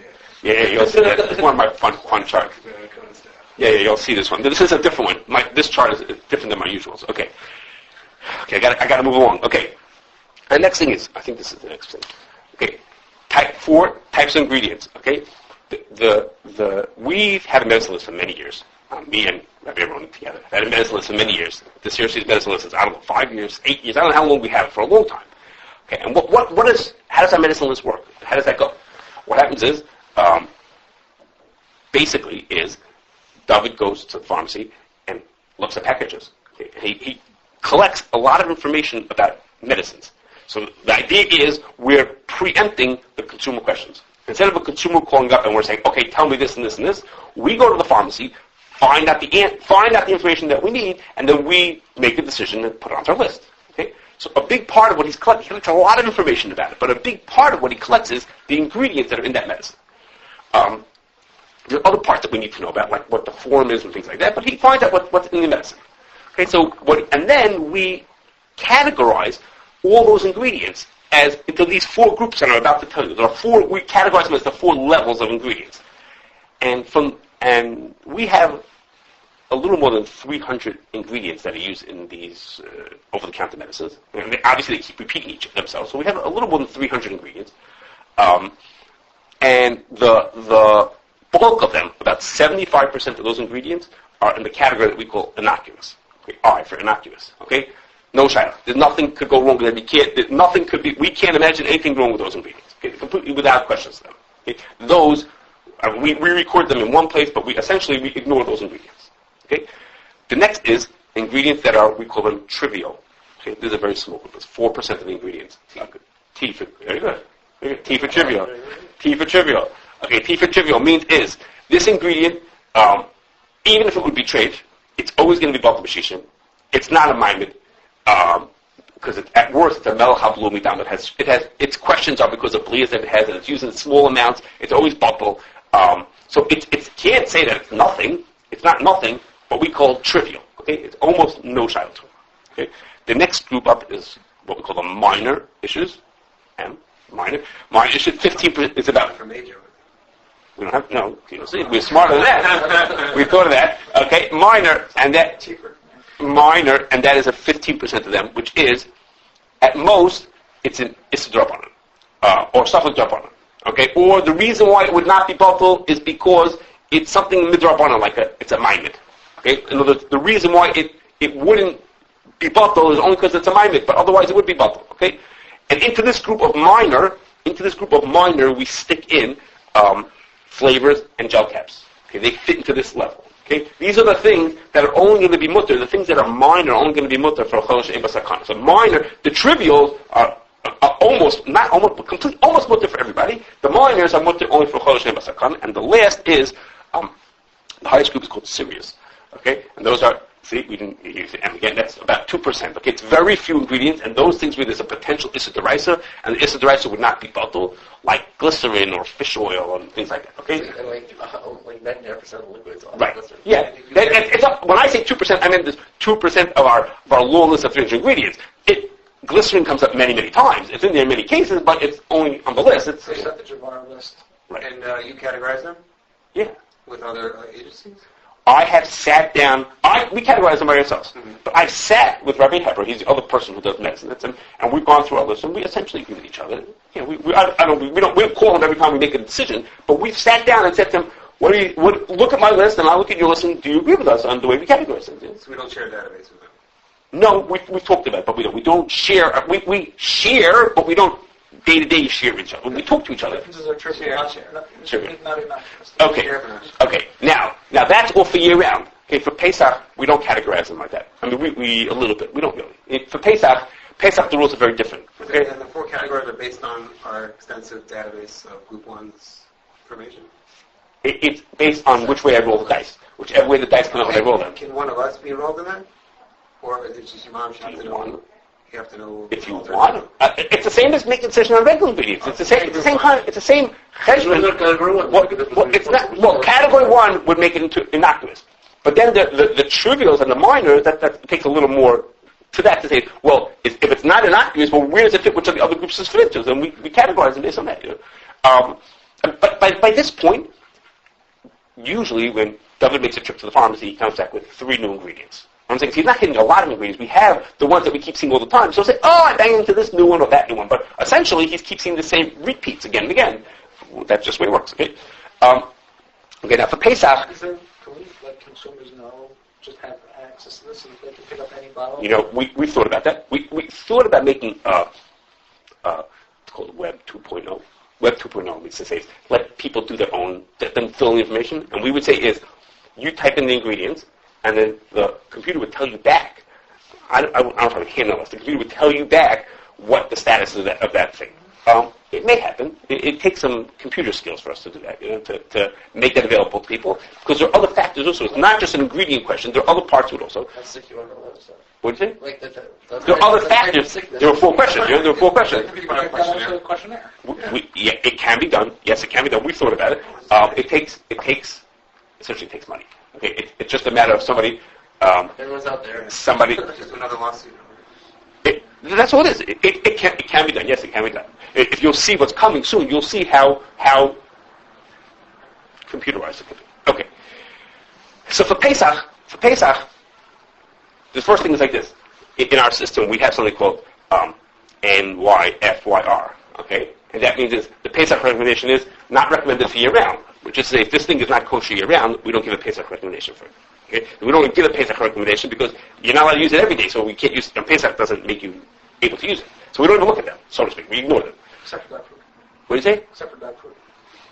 yeah. You'll see that. It's one of my fun charts. Yeah. You'll see this one. This is a different one. This chart is different than my usuals. Okay. I got to move along. Okay. The next thing is, I think this is the next thing. Okay. 4 types of ingredients. Okay. We've had a medicine list for many years. Me and Rabbi Aaron together. I've had a medicine list for many years. The Severity medicine list is, 5 years, 8 years. I don't know how long we have it for a long time. Okay. And how does our medicine list work? How does that go? What happens is, basically David goes to the pharmacy and looks at packages. Okay. He collects a lot of information about medicines. So the idea is we're preempting the consumer questions. Instead of a consumer calling up and we're saying, okay, tell me this and this and this, we go to the pharmacy, find out the information that we need, and then we make a decision and put it on our list. Okay? So a big part of what he collects a lot of information about it, but a big part of what he collects is the ingredients that are in that medicine. There are other parts that we need to know about, like what the form is and things like that, but he finds out what's in the medicine. Okay, and then we categorize all those ingredients into these 4 groups that I'm about to tell you. We categorize them as the 4 levels of ingredients. And we have a little more than 300 ingredients that are used in these over-the-counter medicines. And obviously they keep repeating each of themselves, so we have a little more than 300 ingredients. And the bulk of them, about 75% of those ingredients, are in the category that we call innocuous. Okay, I for innocuous. Okay? No shayla. There's nothing could go wrong with them. We can't imagine anything wrong with those ingredients. Okay? Completely without questions to them. Okay? Those, we record them in one place, but we ignore those ingredients. Okay? The next is ingredients that we call them trivial. Okay? This is a very small group. It's 4% of the ingredients. T for, very good. T for trivial. T for trivial. Okay, T for trivial means this ingredient, even if it would be trade, it's always going to be bottle b'shishim. It's not a maimed, because at worst it's a melech hablu midam. Its questions are because of blias that it has, and it's used in small amounts. It's always bottle. So it can't say that it's nothing. It's not nothing, but we call trivial. Okay, it's almost no shayla to it. Okay, the next group up is what we call the minor issues. Minor issues. 15% is about. For major. We don't have, no, see, we're smarter than that. We thought of that. Okay, minor, and that is a 15% of them, which is, at most, it's a drop on it. Or stuff with drop on it. Okay, or the reason why it would not be bottle is because it's something midrabanan, it's a maimed. Okay? In other words, the reason why it wouldn't be bottle is only because it's a mimic, but otherwise it would be bottle. Okay? And into this group of minor, we stick in flavors and gel caps. Okay? They fit into this level. Okay? These are the things that are only going to be mutter. The things that are minor are only going to be mutter for Chodesh Ein Basakana. So minor, the trivials are almost mutter for everybody. The minors are mutter only for Chodesh Ein Basakana. And the last is, the highest group is called serious. Okay? And those are, see, we didn't use it. And again, that's about 2%. Okay? It's very few ingredients, and those things where there's a potential Issa D'Oraisa, and the Issa D'Oraisa would not be bottled, like glycerin or fish oil and things like that. Okay? And like 99% of liquids on Right. glycerin. Yeah. When I say 2%, I mean there's 2% of our long list of 300 ingredients. Glycerin comes up many, many times. It's in there in many cases, but it's only on the list. It's percentage of our list. Right. And you categorize them Yeah. with other agencies? I have sat down. We categorize them by ourselves, but I've sat with Rabbi Heber. He's the other person who does medicine, and we've gone through our list, and we essentially agree with each other. You know, we don't call him every time we make a decision, but we've sat down and said to him, look at my list, and I look at your list, and do you agree with us on the way we categorize things? So we don't share a database with them. No, we've talked about it, but we don't. We don't share. We share, but we don't day-to-day share with each other. We talk to each other. Differences are trivial, not innocuous. Okay. Now that's all for year-round. Okay, for Pesach, we don't categorize them like that. I mean, we a little bit. We don't really. For Pesach, the rules are very different. Okay? And the 4 categories are based on our extensive database of Group 1's information? It's based on which way I roll the dice. Whichever way the dice come out, I roll them. Can one of us be enrolled in that? Or is it just your mom? You have to know. If you want, it's the same as making a decision on regular ingredients. It's the same. It's the same kind. It's the same cheshbon. It's not. Well, category 1 would make it into innocuous, but then the trivials and the minors that takes a little more to that to say, well, if it's not innocuous, well, where does it fit? Which of the other groups is fit into? And we categorize them based on that. You know? But by this point, usually when David makes a trip to the pharmacy, he comes back with 3 new ingredients. I'm saying, he's not getting a lot of ingredients. We have the ones that we keep seeing all the time. So he'll say, I bang into this new one or that new one. But essentially, he keeps seeing the same repeats again and again. That's just the way it works, okay? Okay, now for Pesach... Can we let consumers know, just have access to this, and they can pick up any bottle? You know, we thought about that. We thought about making, it's called Web 2.0. Web 2.0 means to say, let people do their own, let them fill in the information. And we would say is, you type in the ingredients, and then the computer would tell you back. I don't know if I would handle this. The computer would tell you back what the status of that thing. It may happen. It takes some computer skills for us to do that, you know, to make that available to people. Because there are other factors also. It's not just an ingredient question. There are other parts to it also. That's sick you on the website. What did you say? Like there are other factors. There are 4 questions. You know, there are 4 questions. A questionnaire. Yeah, it can be done. Yes, it can be done. We thought about it. Essentially takes money. Okay, it's just a matter of somebody. Everyone's out there. Somebody. Just another lawsuit. That's all it is. It can be done. Yes, it can be done. If you'll see what's coming soon, you'll see how computerized it can be. Okay. So for Pesach, the first thing is like this. In our system, we have something called NYFYR. Okay, and that means the Pesach recommendation is not recommended for year-round. Which is to say, if this thing is not kosher year-round, we don't give a Pesach recommendation for it. Okay? We don't give a Pesach recommendation because you're not allowed to use it every day, so we can't use it. And Pesach doesn't make you able to use it. So we don't even look at them, so to speak. We ignore them. Except for dog food. What do you say? Except for dog food.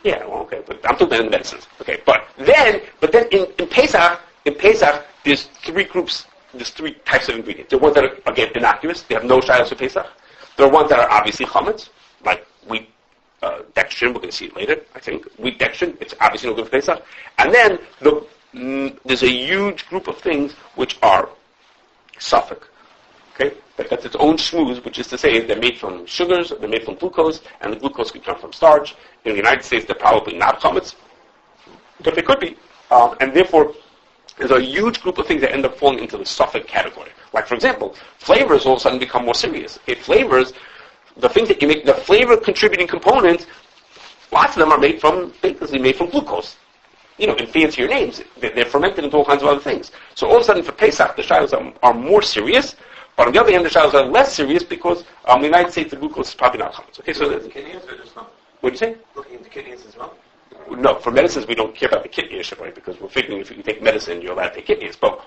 Yeah, well, okay, but I'm talking about the medicines. Okay, but then in Pesach, there's 3 groups, there's 3 types of ingredients. There are ones that are, again, innocuous. They have no shilas for Pesach. There are ones that are obviously chametz, like wheat, dextrin, we're going to see it later, I think. Wheat dextrin, it's obviously no good for Pesach. And then there's a huge group of things which are Suffolk. Okay? That's its own schmooze, which is to say they're made from sugars, they're made from glucose, and the glucose could come from starch. In the United States, they're probably not chametz, but they could be. And therefore, there's a huge group of things that end up falling into the Suffolk category. Like, for example, flavors all of a sudden become more serious. Okay? Flavors, the things that you make, the flavor contributing components, lots of them are basically made from glucose. You know, in fancier names. They're fermented into all kinds of other things. So all of a sudden for Pesach, the shilas are more serious, but on the other hand, the shilas are less serious because in the United States, the glucose is probably not chametz. Okay, so Kidneys or just not? What did you say? Looking into kidneys as well? No, for medicines we don't care about the kidney issue, right? Because we're figuring if you can take medicine, you're allowed to take kidneys. But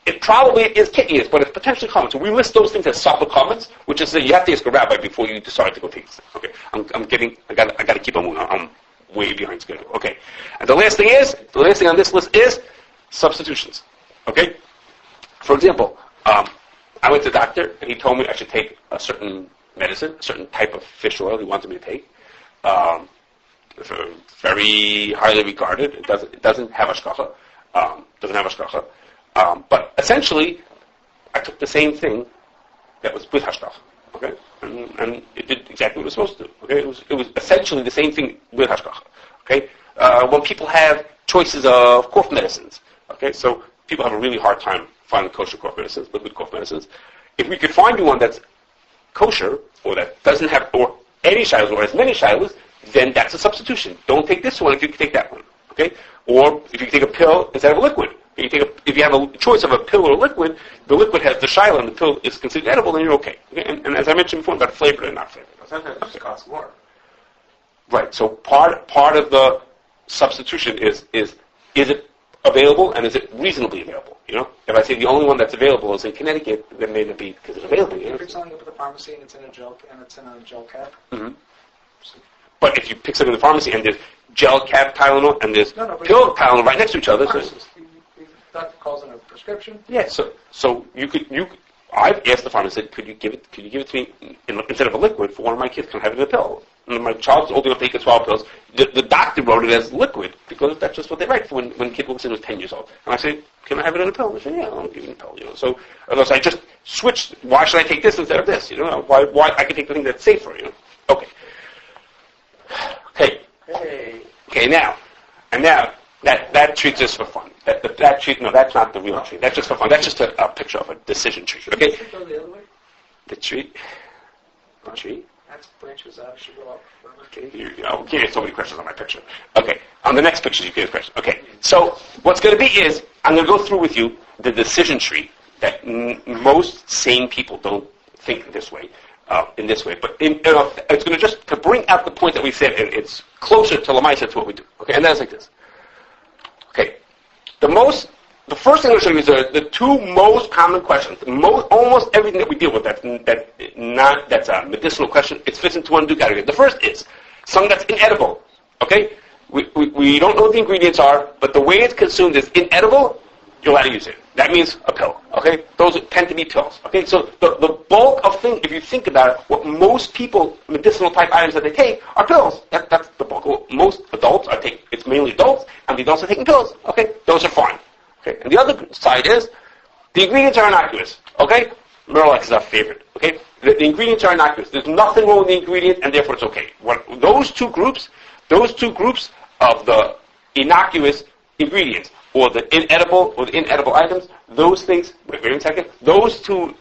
it probably is kidneys, but it's potentially common. So we list those things as supplicants, which is that you have to ask a rabbi before you decide to go take this. Okay, I got to keep on moving. I'm way behind schedule. Okay, and the last thing on this list is substitutions. Okay, for example, I went to the doctor and he told me I should take a certain medicine, a certain type of fish oil he wanted me to take. Very highly regarded. It doesn't have hashgacha. But essentially, I took the same thing that was with hashgacha. Okay, and it did exactly what it was supposed to do. Okay, it was essentially the same thing with hashgacha. Okay, when people have choices of cough medicines. Okay, so people have a really hard time finding kosher cough medicines, liquid cough medicines. If we could find you one that's kosher or that doesn't have or any shilas or as many shilas, then that's a substitution. Don't take this one if you can take that one. Okay? Or if you can take a pill instead of a liquid. If you have a choice of a pill or a liquid, the liquid has the shilah and the pill is considered edible, then you're okay. And as I mentioned before, about flavored and not flavored. Sometimes it just costs more. Right. So part of the substitution is it available and is it reasonably available? You know, if I say the only one that's available is in Connecticut, then may not be because it's available. You know? If you're selling it at the pharmacy and it's in a gel cap. Mm-hmm. But if you pick something in the pharmacy and there's gel cap Tylenol and there's pill Tylenol right next to each other, Doctor calls in a prescription. Yeah. So I've asked the pharmacist, could you give it to me instead of a liquid for one of my kids? Can I have it in a pill? And my child's old enough to take 12 pills. The doctor wrote it as liquid because that's just what they write for when a kid walks in who's 10 years old. And I say, can I have it in a pill? And they say, yeah, I'll give you a pill. You know. So unless I just switched, why should I take this instead of this? You know, why I can take the thing that's safer. You know. Okay. Okay. Now that treat's just for fun. That treat, no, that's not the real treat. That's just for fun. That's just a picture of a decision tree. Okay. Go the other way. The tree. That's branches out. Should go up. Okay, you get so many questions on my picture. Okay, on the next picture you get a question. Okay, so what's going to be is, I'm going to go through with you the decision tree that most sane people don't think this way, but it's going to just to bring out the point that we said, and it's closer to Lamaisa to what we do. Okay, and that's like this. Okay, the first thing I'm going to show you is the two most common questions. Almost everything that we deal with that's a medicinal question, it fits into one of two categories. The first is something that's inedible. Okay? We don't know what the ingredients are, but the way it's consumed is inedible, you're allowed to use it. That means a pill. Okay? Those tend to be pills. Okay? So the bulk of things, if you think about it, what most people, medicinal type items that they take are pills. That's the bulk. Well, most adults it's mainly adults, and the adults are taking pills. Okay? Those are fine. Okay. And the other side is, the ingredients are innocuous. Okay? Miralax is our favorite. Okay? The ingredients are innocuous. There's nothing wrong with the ingredient, and therefore it's okay. Those two groups of the innocuous ingredients, or the inedible items, those things, wait a second, those two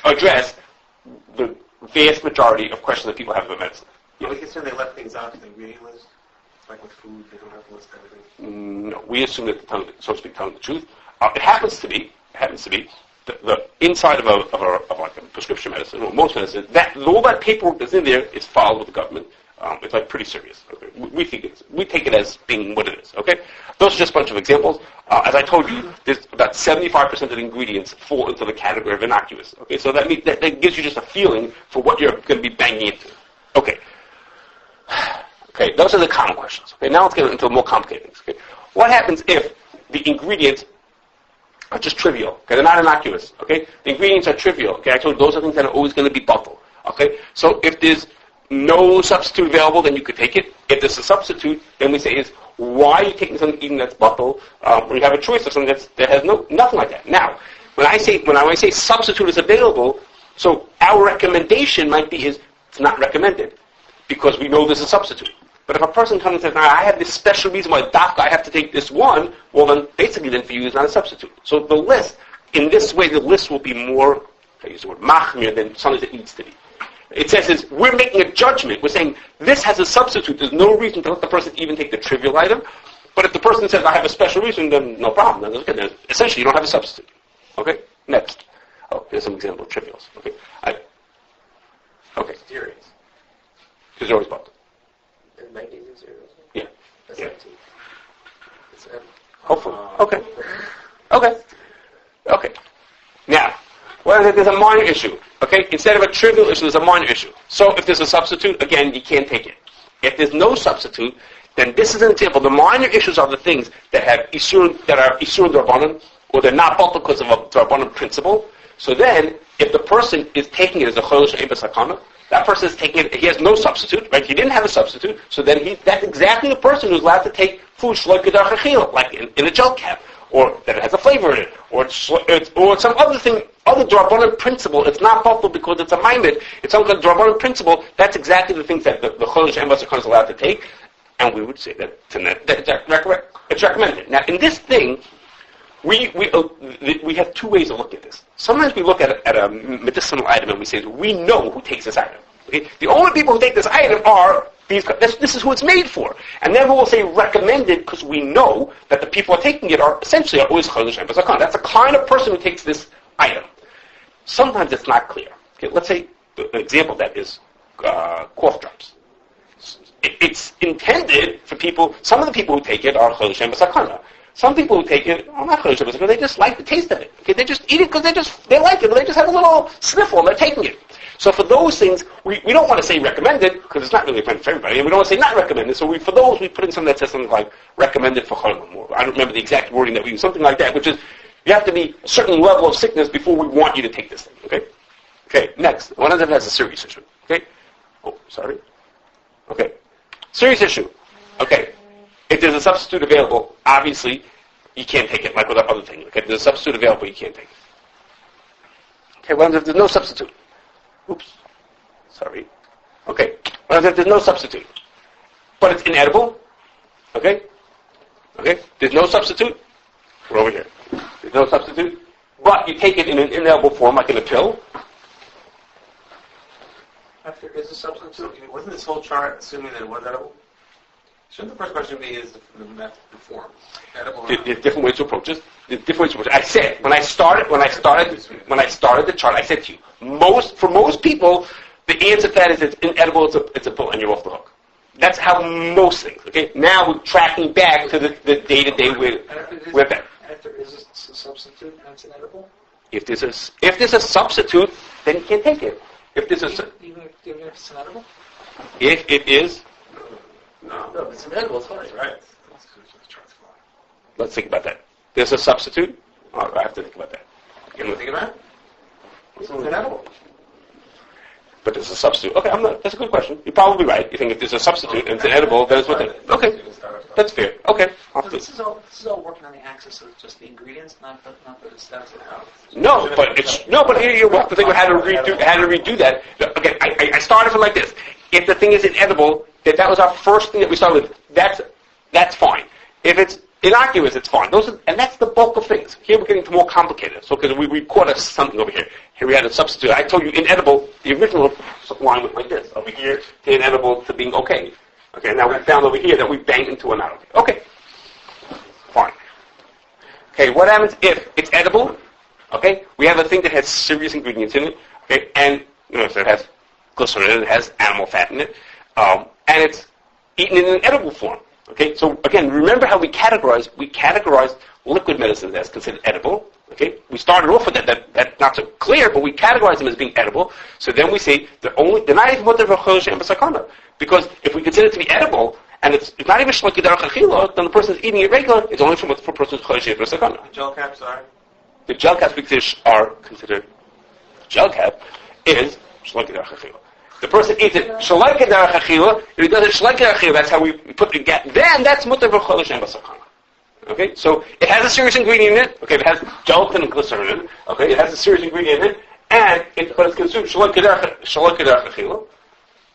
address the vast majority of questions that people have about medicine. Are we concerned they left things out to the ingredient list? Like with food, they don't have to list everything? No, we assume that, so to speak, telling the truth. It happens to be the inside of like a prescription medicine or most medicine. All that paperwork that's in there is filed with the government. It's like pretty serious. Okay? We take it as being what it is. Okay, those are just a bunch of examples. As I told you, there's about 75% of the ingredients fall into the category of innocuous. Okay, so that gives you just a feeling for what you're going to be banging into. Okay. Okay, those are the common questions. Okay, now let's get into more complicated things. Okay, what happens if the ingredients are just trivial? Okay, they're not innocuous. Okay, the ingredients are trivial. Okay, I told you those are things that are always going to be bottled. Okay, so if there's no substitute available, then you could take it. If there's a substitute, then we say why are you taking something even that's bottled when you have a choice of something that has nothing like that. Now, when I say substitute is available, so our recommendation might be it's not recommended because we know there's a substitute. But if a person comes and says, I have this special reason why I have to take this one, well then basically for you it's not a substitute. So the list, in this way the list will be more, I use the word machmir, than something that needs to be. It says we're making a judgment. We're saying this has a substitute. There's no reason to let the person even take the trivial item. But if the person says I have a special reason, then no problem. Then essentially you don't have a substitute. Okay? Next. Oh, here's some example of trivials. Okay. Okay. Stearings. Because they're always bottled. And magnesium cereals. Yeah. It's Hopefully. Okay. Now, well, there's a minor issue. Okay, instead of a trivial issue, there's a minor issue. So if there's a substitute, again, you can't take it. If there's no substitute, then this is an example. The minor issues are the things that are isur d'Rabbanan, or they're not both because of a D'Rabbanan principle. So then, if the person is taking it as a chol she'ein b'sakana, that person is taking it, he has no substitute, right? He didn't have a substitute, so then that's exactly the person who's allowed to take food shloik kedar chachil, like in a gel cap, or that it has a flavor in it, or some other thing, other D'Rabbanan principle. It's not possible because it's a maimed. It's some kind of D'Rabbanan principle. That's exactly the things that the chol she'ein b'sakana is allowed to take, and we would say that it's recommended. Now, in this thing, we have two ways of looking at this. Sometimes we look at a medicinal item and we say, we know who takes this item. Okay? The only people who take this item are these. This is who it's made for. And then we will say recommended because we know that the people who are taking it are essentially always chol she'ein b'sakana. That's the kind of person who takes this item. Sometimes it's not clear. Okay? Let's say an example of that is cough drops. It's intended for people. Some of the people who take it are chol she'ein b'sakana. Some people who take it are not chol she'ein b'sakana. They just like the taste of it. Okay, they just eat it because they like it. Or they just have a little sniffle and they're taking it. So for those things, we don't want to say recommended because it's not really recommended for everybody, and we don't want to say not recommended. So for those, we put in something that says something like recommended for cholim. Or I don't remember the exact wording that we use. Something like that, which is you have to be a certain level of sickness before we want you to take this thing. Okay. Okay. Next, one of them has a serious issue. Okay. Oh, sorry. Okay. Serious issue. Okay. If there's a substitute available, obviously, you can't take it, like with that other thing. Okay, if there's a substitute available, you can't take it. Okay, well, if there's no substitute. Oops. Sorry. Okay. Well, if there's no substitute, but it's inedible. Okay? Okay? There's no substitute. We're over here. There's no substitute, but you take it in an inedible form, like in a pill. If there is a substitute, wasn't this whole chart assuming that it was edible? Shouldn't the first question be is the form edible? There's different ways to approach this. There's different ways to approach it. I said when I started the chart, I said to you, for most people, the answer to that is it's inedible. It's a pill, and you're off the hook. That's how most things. Okay. Now we're tracking back to the day to day with that. And if there is a substitute and it's inedible? If there's a substitute, then you can't take it. If there's even if it's inedible? If it is. No, if it's inedible, it's fine. Right. Let's think about that. There's a substitute. Oh, I have to think about that. You want to think about it? It's inedible. But there's a substitute. Okay, that's a good question. You're probably right. You think if there's a substitute and it's inedible, then it's with it. Okay, that's fair. Okay. So this is all working on the axis of just the ingredients, not the steps of how. No, but here we'll have to think about how to redo that. Okay, I started from like this. If the thing is inedible, that was our first thing that we started with. That's fine. If it's innocuous, it's fine. And that's the bulk of things. Here we're getting more complicated. So because we caught something over here. Here we had a substitute. I told you inedible. The original line went like this. Over here to inedible to being okay. Okay. Now we found over here that we banged into a not okay. Okay. Fine. Okay. What happens if it's edible? Okay. We have a thing that has serious ingredients in it. Okay. And so it has glycerin in it. It has animal fat in it. And it's eaten in an edible form. Okay, so again, remember how we categorized liquid medicines as considered edible. Okay, we started off with that not so clear, but we categorized them as being edible. So then we say they're not even what they're chol she'ein b'sakana, because if we consider it to be edible and it's not even shloik kedar chachila, then the person is eating it regular. It's only for a person who's chol she'ein b'sakana. The gel caps are. The gel caps are considered. Gel cap is shloik kedar chachila. The person eats it shloik kedar chachila. If he does it shloik kedar chachila, that's how we put the gap. Then that's mutar for chol she'ein b'sakana. Okay, so it has a serious ingredient in it. Okay, it has gelatin and glycerin in it. Okay, it has a serious ingredient in it, but it's consumed shloik kedar chachila.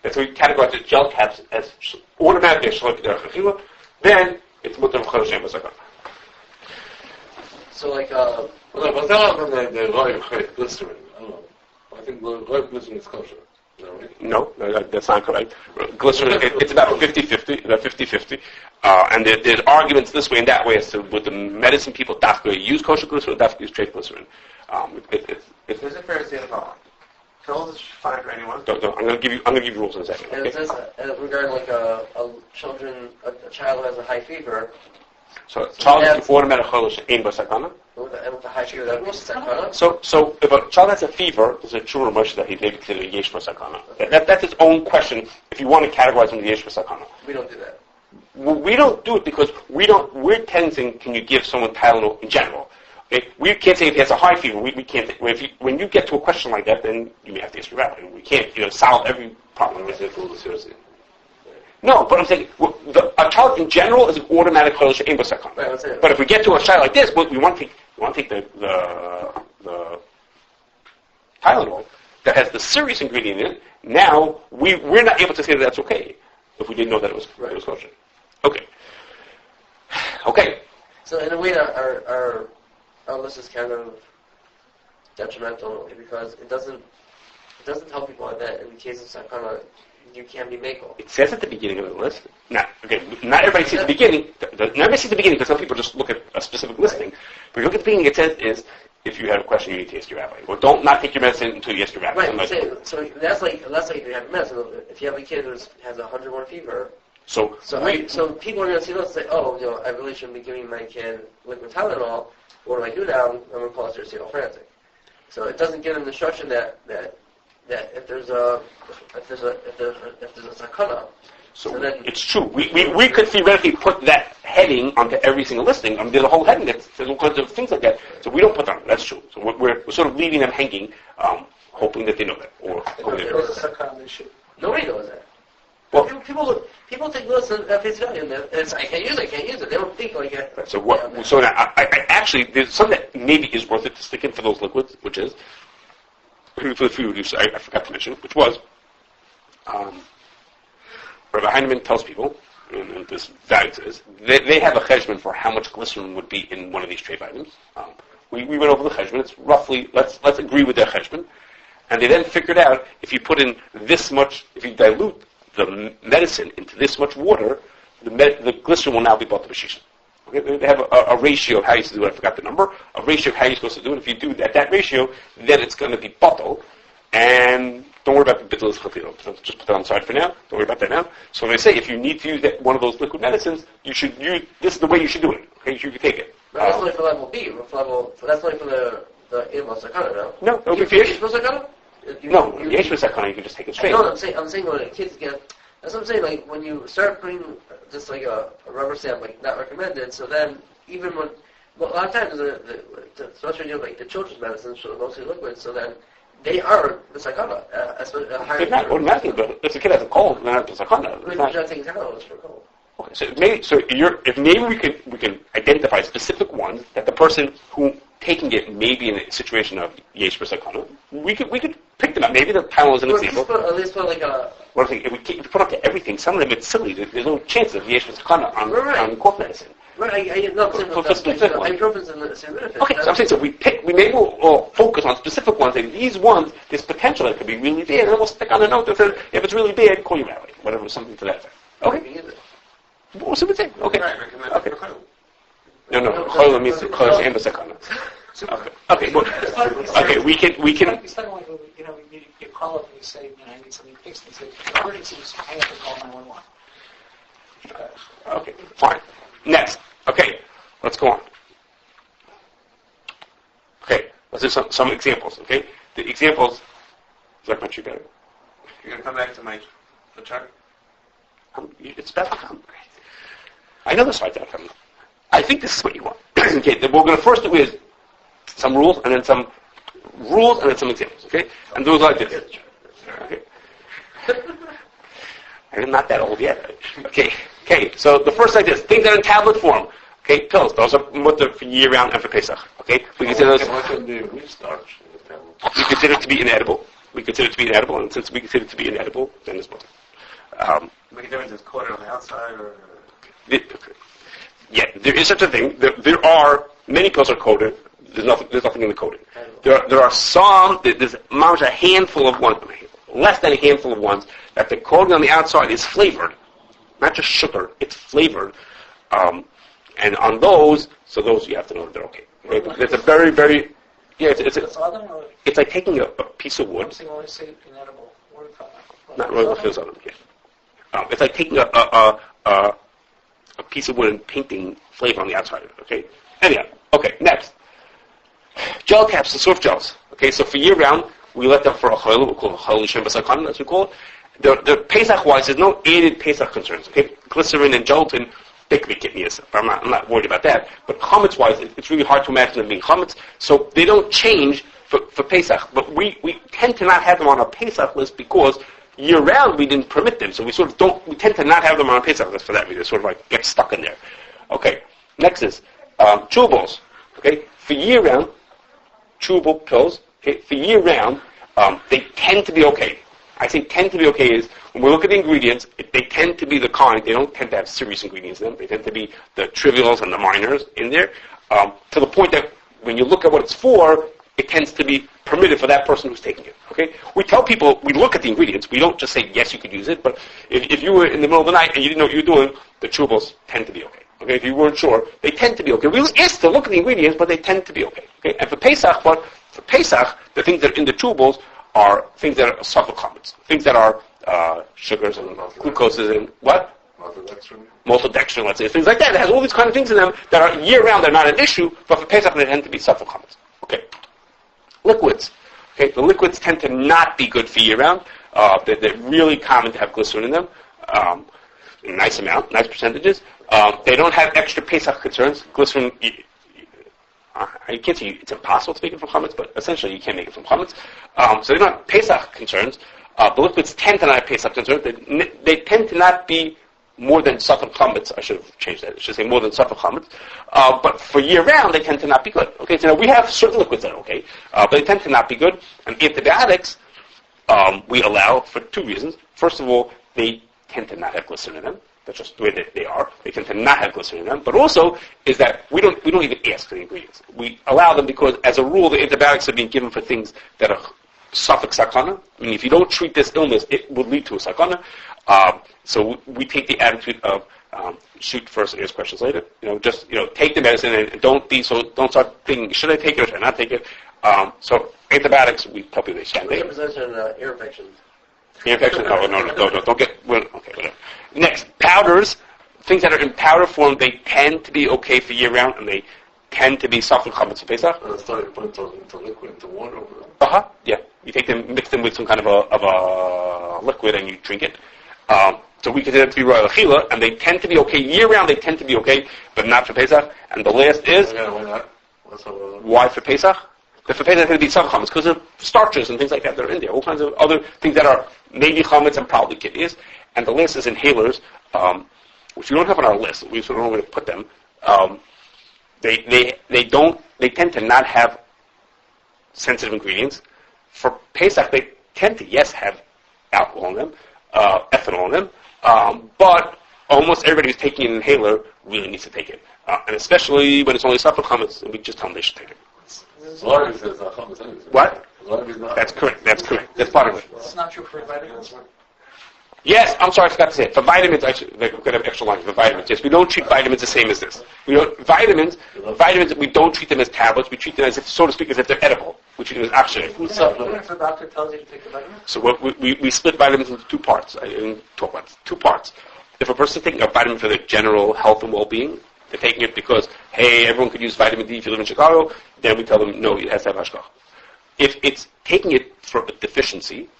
That's why we categorize the gel caps as automatically shloik kedar chachila. Then it's mutar for chol she'ein b'sakana. So like, but not on the roy glycerin. I don't know. I think the roy glycerin is kosher. No, that's not correct. Glycerin, it's about 50-50, and there's arguments this way and that way as to would the medicine people dafka use kosher glycerin or dafka use straight glycerin. Is it fair to say the following? Pills is fine for anyone. I'm going to give you rules in a second. And Okay? it says regarding like a child who has a high fever. So child is automatic cholish ein b'sakana. With a high fever, that would be sakana. So if a child has a fever, there's a true much that he may be considered yesh b'sakana. That's its own question. If you want to categorize him as yesh b'sakana, We don't do that. well, we don't do it because we're tensing. Can you give someone Tylenol in general? Okay? We can't say if he has a high fever. We can't. When you get to a question like that, then you may have to ask your rabbi. We can't solve every problem with it. No, but I'm saying a child in general is an automatic cholish ein b'sakana. Right, But if we get to a child like this, we want to take the Tylenol that has the serious ingredient in it. Now we're not able to say that that's okay if we didn't know that it was kosher. Okay. Okay. So in a way, our list is kind of detrimental because it doesn't tell people that in the case of sakana, you can be makel. It says at the beginning of the list. Not everybody sees the beginning. Not everybody sees the beginning because some people just look at a specific listing. But if you look at the beginning, it says is if you have a question, you need to ask your rabbi. Or don't not take your medicine until you ask your rabbi. Right. So that's like if you have medicine. If you have a kid who has 101 fever. So people are going to see this and say, oh, I really shouldn't be giving my kid liquid Tylenol. What do I do now? I'm going to call suicidal frantic. So it doesn't give them the instruction that if there's a sakana. So then it's true. We could theoretically put that heading onto every single listing. There's a whole heading that says all kinds of things like that. So we don't put that. That's true. So we're sort of leaving them hanging, hoping that they know that. Or Nobody knows that. Well, people take this at face value, and it's I can't use it. They don't think like it. Right, so now, I actually, there's something that maybe is worth it to stick in for those liquids, which is, for the food use, I forgot to mention, which was, Rabbi Heinemann tells people, and this value to this, they have a cheshbon for how much glycerin would be in one of these trade items. We went over the cheshbon. It's roughly, let's agree with their cheshbon. And they then figured out, if you put in this much, if you dilute the medicine into this much water, the glycerin will now be bought to b'shisha. Okay? They have a ratio of how you're supposed to do it. I forgot the number. A ratio of how you're supposed to do it. If you do that ratio, then it's going to be bottled. And don't worry about the bittul chafiro. Just put that on the side for now. Don't worry about that now. So when they say if you need to use one of those liquid medicines, you should use. This is the way you should do it. Okay, you should take it. That's only for level B. That's only for the Ilma Sakana. No, no. If you're supposed to Sakana. No, Yesh Sakana, you can just take it straight. No, I'm saying when kids get. That's what I'm saying. Like when you start putting just like a rubber stamp, like not recommended. So then even when a lot of times especially like the children's medicines, so mostly liquid. So then they are the sakana. They're not automatically, but if the kid has a cold, they're not the sakana. We're not taking Tylenol for a cold. Okay, so maybe we can identify specific ones that the person who taking it may be in a situation of yesh sakana. We could pick them up. Maybe the Tylenol is an example. At least put like a. Well, if we put up to everything, some of them it's silly. There's no chance of yesh sakana on cough medicine. Right, ibuprofen's in the Severity. Okay, so I'm saying we maybe we'll focus on specific ones, and these ones, there's potential that could be really bad, and then we'll stick on a note that says, if it's really bad, call your rabbi, whatever, something to that effect. Okay? We'll see what they say. Okay. Okay. No, choil means choil and the sakana. Okay, okay, we can. It's kind of like, you call up and you say, I need something fixed, and you say, emergencies, I have to call 911. Okay, fine. Next. Okay, let's go on. Okay, let's do some examples, okay? The examples, is that much you better? You're going to come back to the chart? It's better. I know this right now. I think this is what you want. Okay, then we're going to first do is some rules, and then some examples, okay? And those are like this. Okay. I'm not that old yet. Okay, so the first like this, things that are in tablet form. Okay, pills. Those are mutter for year-round and for Pesach. Okay, we consider those. We consider it to be inedible. And since we consider it to be inedible, then it's mutter. Make a difference if it's coated on the outside or... Yeah, there is such a thing. There are, many pills are coated. There's nothing in the coating. There are some, there's a handful of ones, less than a handful of ones, that the coating on the outside is flavored. Not just sugar, it's flavored. And on those you have to know that they're okay. There's a very, very Yeah, it's like taking a piece of wood. I'm saying when I say inedible, what do you call that? Not royal feels on them. Yeah. It's like taking a piece of wood and painting flavor on the outside of it. Okay. Anyhow. Okay. Next. Gelcaps, the soft gels. Okay. So for year round, we let them for a chayil. We call it chayil shem b'sakon, as we call it. The Pesach wise, there's no added Pesach concerns. Okay. Glycerin and gelatin. They could be kidneys, but I'm not worried about that. But chametz-wise, it's really hard to imagine them being chametz, so they don't change for Pesach. But we tend to not have them on our Pesach list because year-round we didn't permit them, so we tend to not have them on our Pesach list for that reason. They sort of like get stuck in there. Okay, next is chewables. Okay, for year-round, chewable pills, okay, for year-round, they tend to be okay. I say tend to be okay is, when we look at the ingredients, they tend to be the kind, they don't tend to have serious ingredients in them. They tend to be the trivials and the minors in there, to the point that when you look at what it's for, it tends to be permitted for that person who's taking it. Okay? We tell people, we look at the ingredients, we don't just say, yes, you could use it, but if you were in the middle of the night and you didn't know what you were doing, the chewables tend to be okay. Okay? If you weren't sure, they tend to be okay. We ask to look at the ingredients, but they tend to be okay. Okay? And for Pesach, the things that are in the chewables are things that are supplements, things that are sugars and glucoses and what? Maltodextrin, let's say, things like that. It has all these kind of things in them that are year-round. They're not an issue, but for Pesach they tend to be supplements. Okay. Liquids. Okay, the liquids tend to not be good for year-round. They're really common to have glycerin in them. In nice amount, nice percentages. They don't have extra Pesach concerns. Glycerin, I can't say it's impossible to make it from chametz, but essentially you can't make it from chametz. So they don't have Pesach concerns. The liquids tend to not have Pesach concerns. They tend to not be more than suffer chametz. I should have changed that. I should say more than suffer chametz. But for year-round, they tend to not be good. Okay, so now we have certain liquids that are okay, but they tend to not be good. And antibiotics we allow for two reasons. First of all, they tend to not have glycerin in them. That's just the way that they are. They tend to not have glycerin in them. But also is that we don't even ask for the ingredients. We allow them because, as a rule, the antibiotics are being given for things that are suffix sakana. I mean, if you don't treat this illness, it would lead to a sakana. So we take the attitude of shoot first, ask questions later. Take the medicine and don't start thinking, should I take it or should I not take it? So antibiotics, we tell people they should take. Ear infections. Ear infection? No, don't get. Well, okay, whatever. Next, powders. Things that are in powder form, they tend to be okay for year round, and they tend to be soft chametz pesach. Starting to put into liquid, into water. Yeah. You take them, mix them with some kind of a liquid, and you drink it. So we consider it to be royal achila, and they tend to be okay year round. They tend to be okay, but not for Pesach. And the last is why for Pesach? Because for Pesach it's going to be some chametz because of starches and things like that that are in there. All kinds of other things that are maybe chametz and probably kidneys. And the last is inhalers, which we don't have on our list. We sort of don't know where to put them. They tend to not have sensitive ingredients. For Pesach, they tend to have alcohol in them, ethanol in them, but almost everybody who's taking an inhaler really needs to take it, and especially when it's only supplements, we just tell them they should take it. What? That's correct. That's part of it. It's not true for vitamins. Yes, I'm sorry, I forgot to say it. For vitamins, we could have extra lines for vitamins. Yes, we don't treat vitamins the same as this. Vitamins, we don't treat them as tablets. We treat them as if, so to speak, as if they're edible. We treat them as Ach'shvei. Even if the doctor tells you to take the vitamin? So we split vitamins into two parts. I didn't talk about it. Two parts. If a person's taking a vitamin for their general health and well-being, they're taking it because, hey, everyone could use vitamin D if you live in Chicago, then we tell them, no, it has to have hashgach. If it's taking it for a deficiency,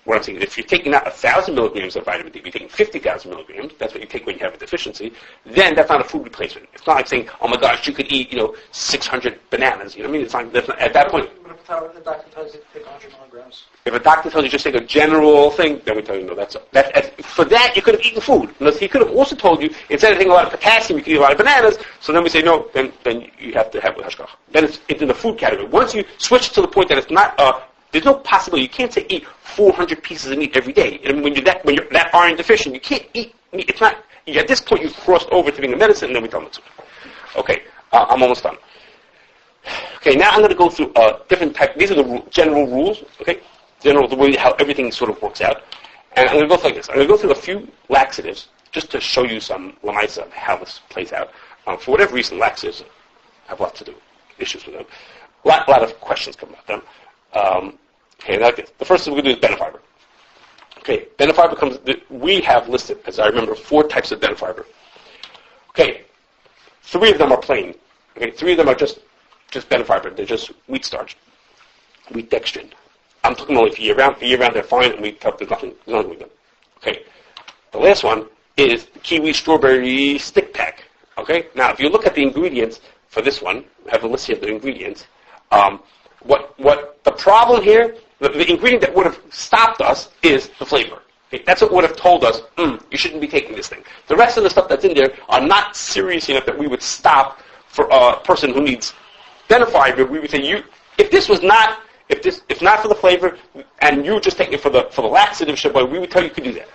what I'm saying is if you're taking out 1,000 milligrams of vitamin D, if you're taking 50,000 milligrams, that's what you take when you have a deficiency, then that's not a food replacement. It's not like saying, oh my gosh, you could eat, 600 bananas. You know what I mean? It's not, that's not, at that point. But if the doctor tells you to take 100 milligrams? If a doctor tells you just take a general thing, then we tell you, no, for that, you could have eaten food. Unless he could have also told you, instead of taking a lot of potassium, you could eat a lot of bananas, so then we say, no, then you have to have hashgach. Then it's in the food category. Once you switch to the point that it's not there's no possibility. You can't say eat 400 pieces of meat every day. And when you're that iron deficient, you can't eat meat. It's not. At this point, you've crossed over to being a medicine, and then we tell them to. Okay, I'm almost done. Okay, now I'm going to go through different types. These are the general rules. Okay, the way how everything sort of works out. And I'm going to go like this. I'm going to go through a few laxatives just to show you some lamaisa of how this plays out. For whatever reason, laxatives have lots to do issues with them. A lot of questions come about them. Okay, now the first thing we're going to do is benefiber. Okay, benefiber comes. We have listed, as I remember, 4 types of benefiber. Okay, 3 of them are plain. Okay, 3 of them are just benefiber. They're just wheat starch, wheat dextrin. I'm talking only for year round. For year round, they're fine, and there's nothing with them. Okay, the last one is the kiwi strawberry stick pack. Okay, now if you look at the ingredients for this one, I have a list here of the ingredients. What the problem here, the ingredient that would have stopped us is the flavor. Okay, that's what would have told us, you shouldn't be taking this thing. The rest of the stuff that's in there are not serious enough that we would stop for a person who needs benefiber. We would say, if not for the flavor, and you just take it for the laxative shaboy, we would tell you could do that.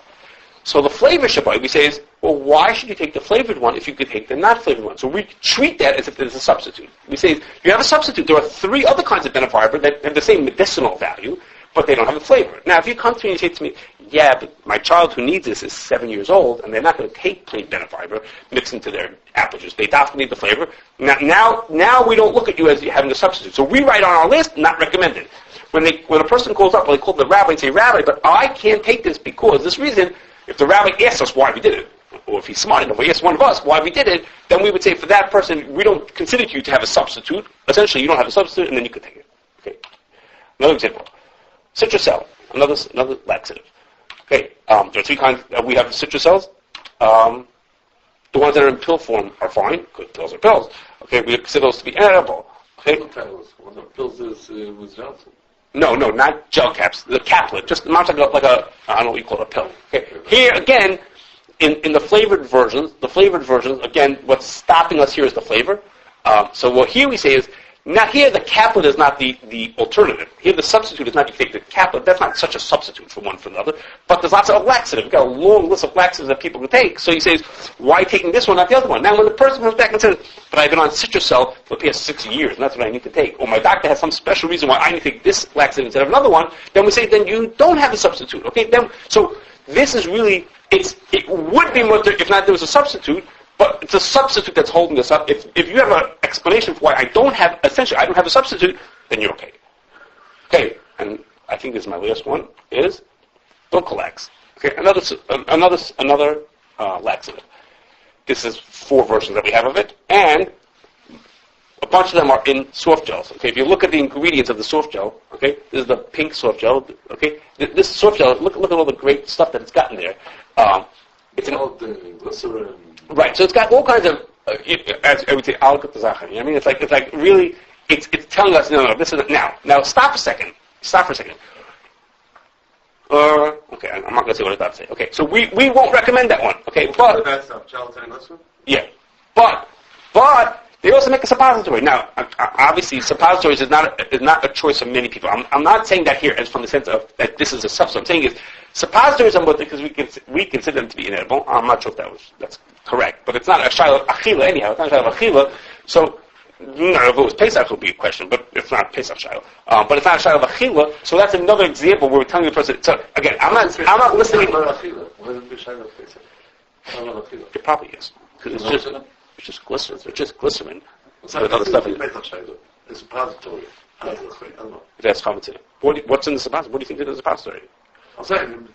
So the flavor shaboy, we say is, well, why should you take the flavored one if you could take the not flavored one? So we treat that as if there's a substitute. We say, you have a substitute. There are 3 other kinds of benefiber that have the same medicinal value, but they don't have a flavor. Now, if you come to me and say to me, yeah, but my child who needs this is 7 years old, and they're not going to take plain benefiber mixed into their apple juice. They definitely need the flavor. Now we don't look at you as having a substitute. So we write on our list, not recommended. When a person calls up, they call the rabbi and say, Rabbi, but I can't take this because this reason. If the rabbi asks us why we did it, or if he's smart enough, he asks one of us why we did it, then we would say for that person, we don't consider you to have a substitute. Essentially, you don't have a substitute, and then you could take it. Okay. Another example. Citrusel, another laxative. Okay. There are 3 kinds. We have citrusels. The ones that are in pill form are fine. Good pills are pills. Okay. We consider those to be edible. Okay. One of pills is with Johnson. No, not Gelcaps. The caplet, just amounts like a I don't know what you call it, a pill. Okay. Here again, in the flavored versions, again, what's stopping us here is the flavor. So what here we say is, now here the caplet is not the alternative. Here the substitute is not you take the caplet. That's not such a substitute for one for another. But there's lots of laxatives. We've got a long list of laxatives that people can take. So he says, why taking this one, not the other one? Now when the person comes back and says, but I've been on Citrusel for the past 6 years, and that's what I need to take, or my doctor has some special reason why I need to take this laxative instead of another one, then we say, then you don't have a substitute. Okay? So this is really, it would be mutter if not there was a substitute, but it's a substitute that's holding us up. If you have an explanation for why I don't have a substitute, then you're okay. Okay, and I think this is my last one, is Gelcaps. Okay, another laxative. This is 4 versions that we have of it, and a bunch of them are in soft gels. Okay, if you look at the ingredients of the soft gel, okay, this is the pink soft gel. Okay, this soft gel, look at all the great stuff that it's got in there. It's glycerin. Right, so it's got all kinds of, as I would say, I mean, it's like really, it's telling us, no, this is now stop for a second. Okay, I'm not going to say what it's about to say. Okay, so we won't recommend that one. Okay, but bad stuff, gelatin and glycerin. Yeah, but they also make a suppository. Now, obviously, suppositories is not a choice of many people. I'm not saying that here as from the sense of that this is a substance. I'm saying is suppositories are more because we consider them to be inedible. I'm not sure if that's correct, but it's not a shaila of achila anyhow. It's not a shaila of achila. So, if it was Pesach, it would be a question, but it's not Pesach shaila. But it's not a shaila of achila. So that's another example where we're telling the person. So again, I'm not listening. It probably is because it's just glycerin. It's just glycerin. It's not other stuff in it. It's a suppository. That's common. What's in the suppository? What do you think is in the suppository? I'm saying,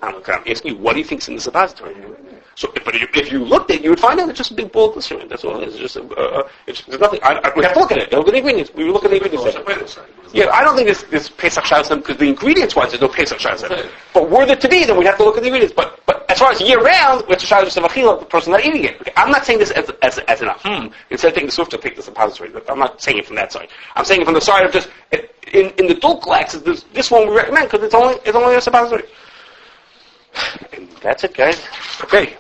I'm asking you, what do you think's in the suppository? So, but if you looked at it, you would find out it's just a big ball of glycerin. That's all it is. It's just there's nothing. We have to look at it. Look at the ingredients. We look at the ingredients. Yeah, I don't think this Pesach Shabbos because the ingredients-wise, there's no Pesach Shabbos. But were there to be, then we'd have to look at the ingredients. But as far as year-round, it's a Shabbos of Achila, the person not eating it. Okay, I'm not saying this as an instead of taking the swift, I'll take the suppository. I'm not saying it from that side. I'm saying it from the side of just in the Gelcaps. This one we recommend because it's only a suppository. And that's it, guys. Okay.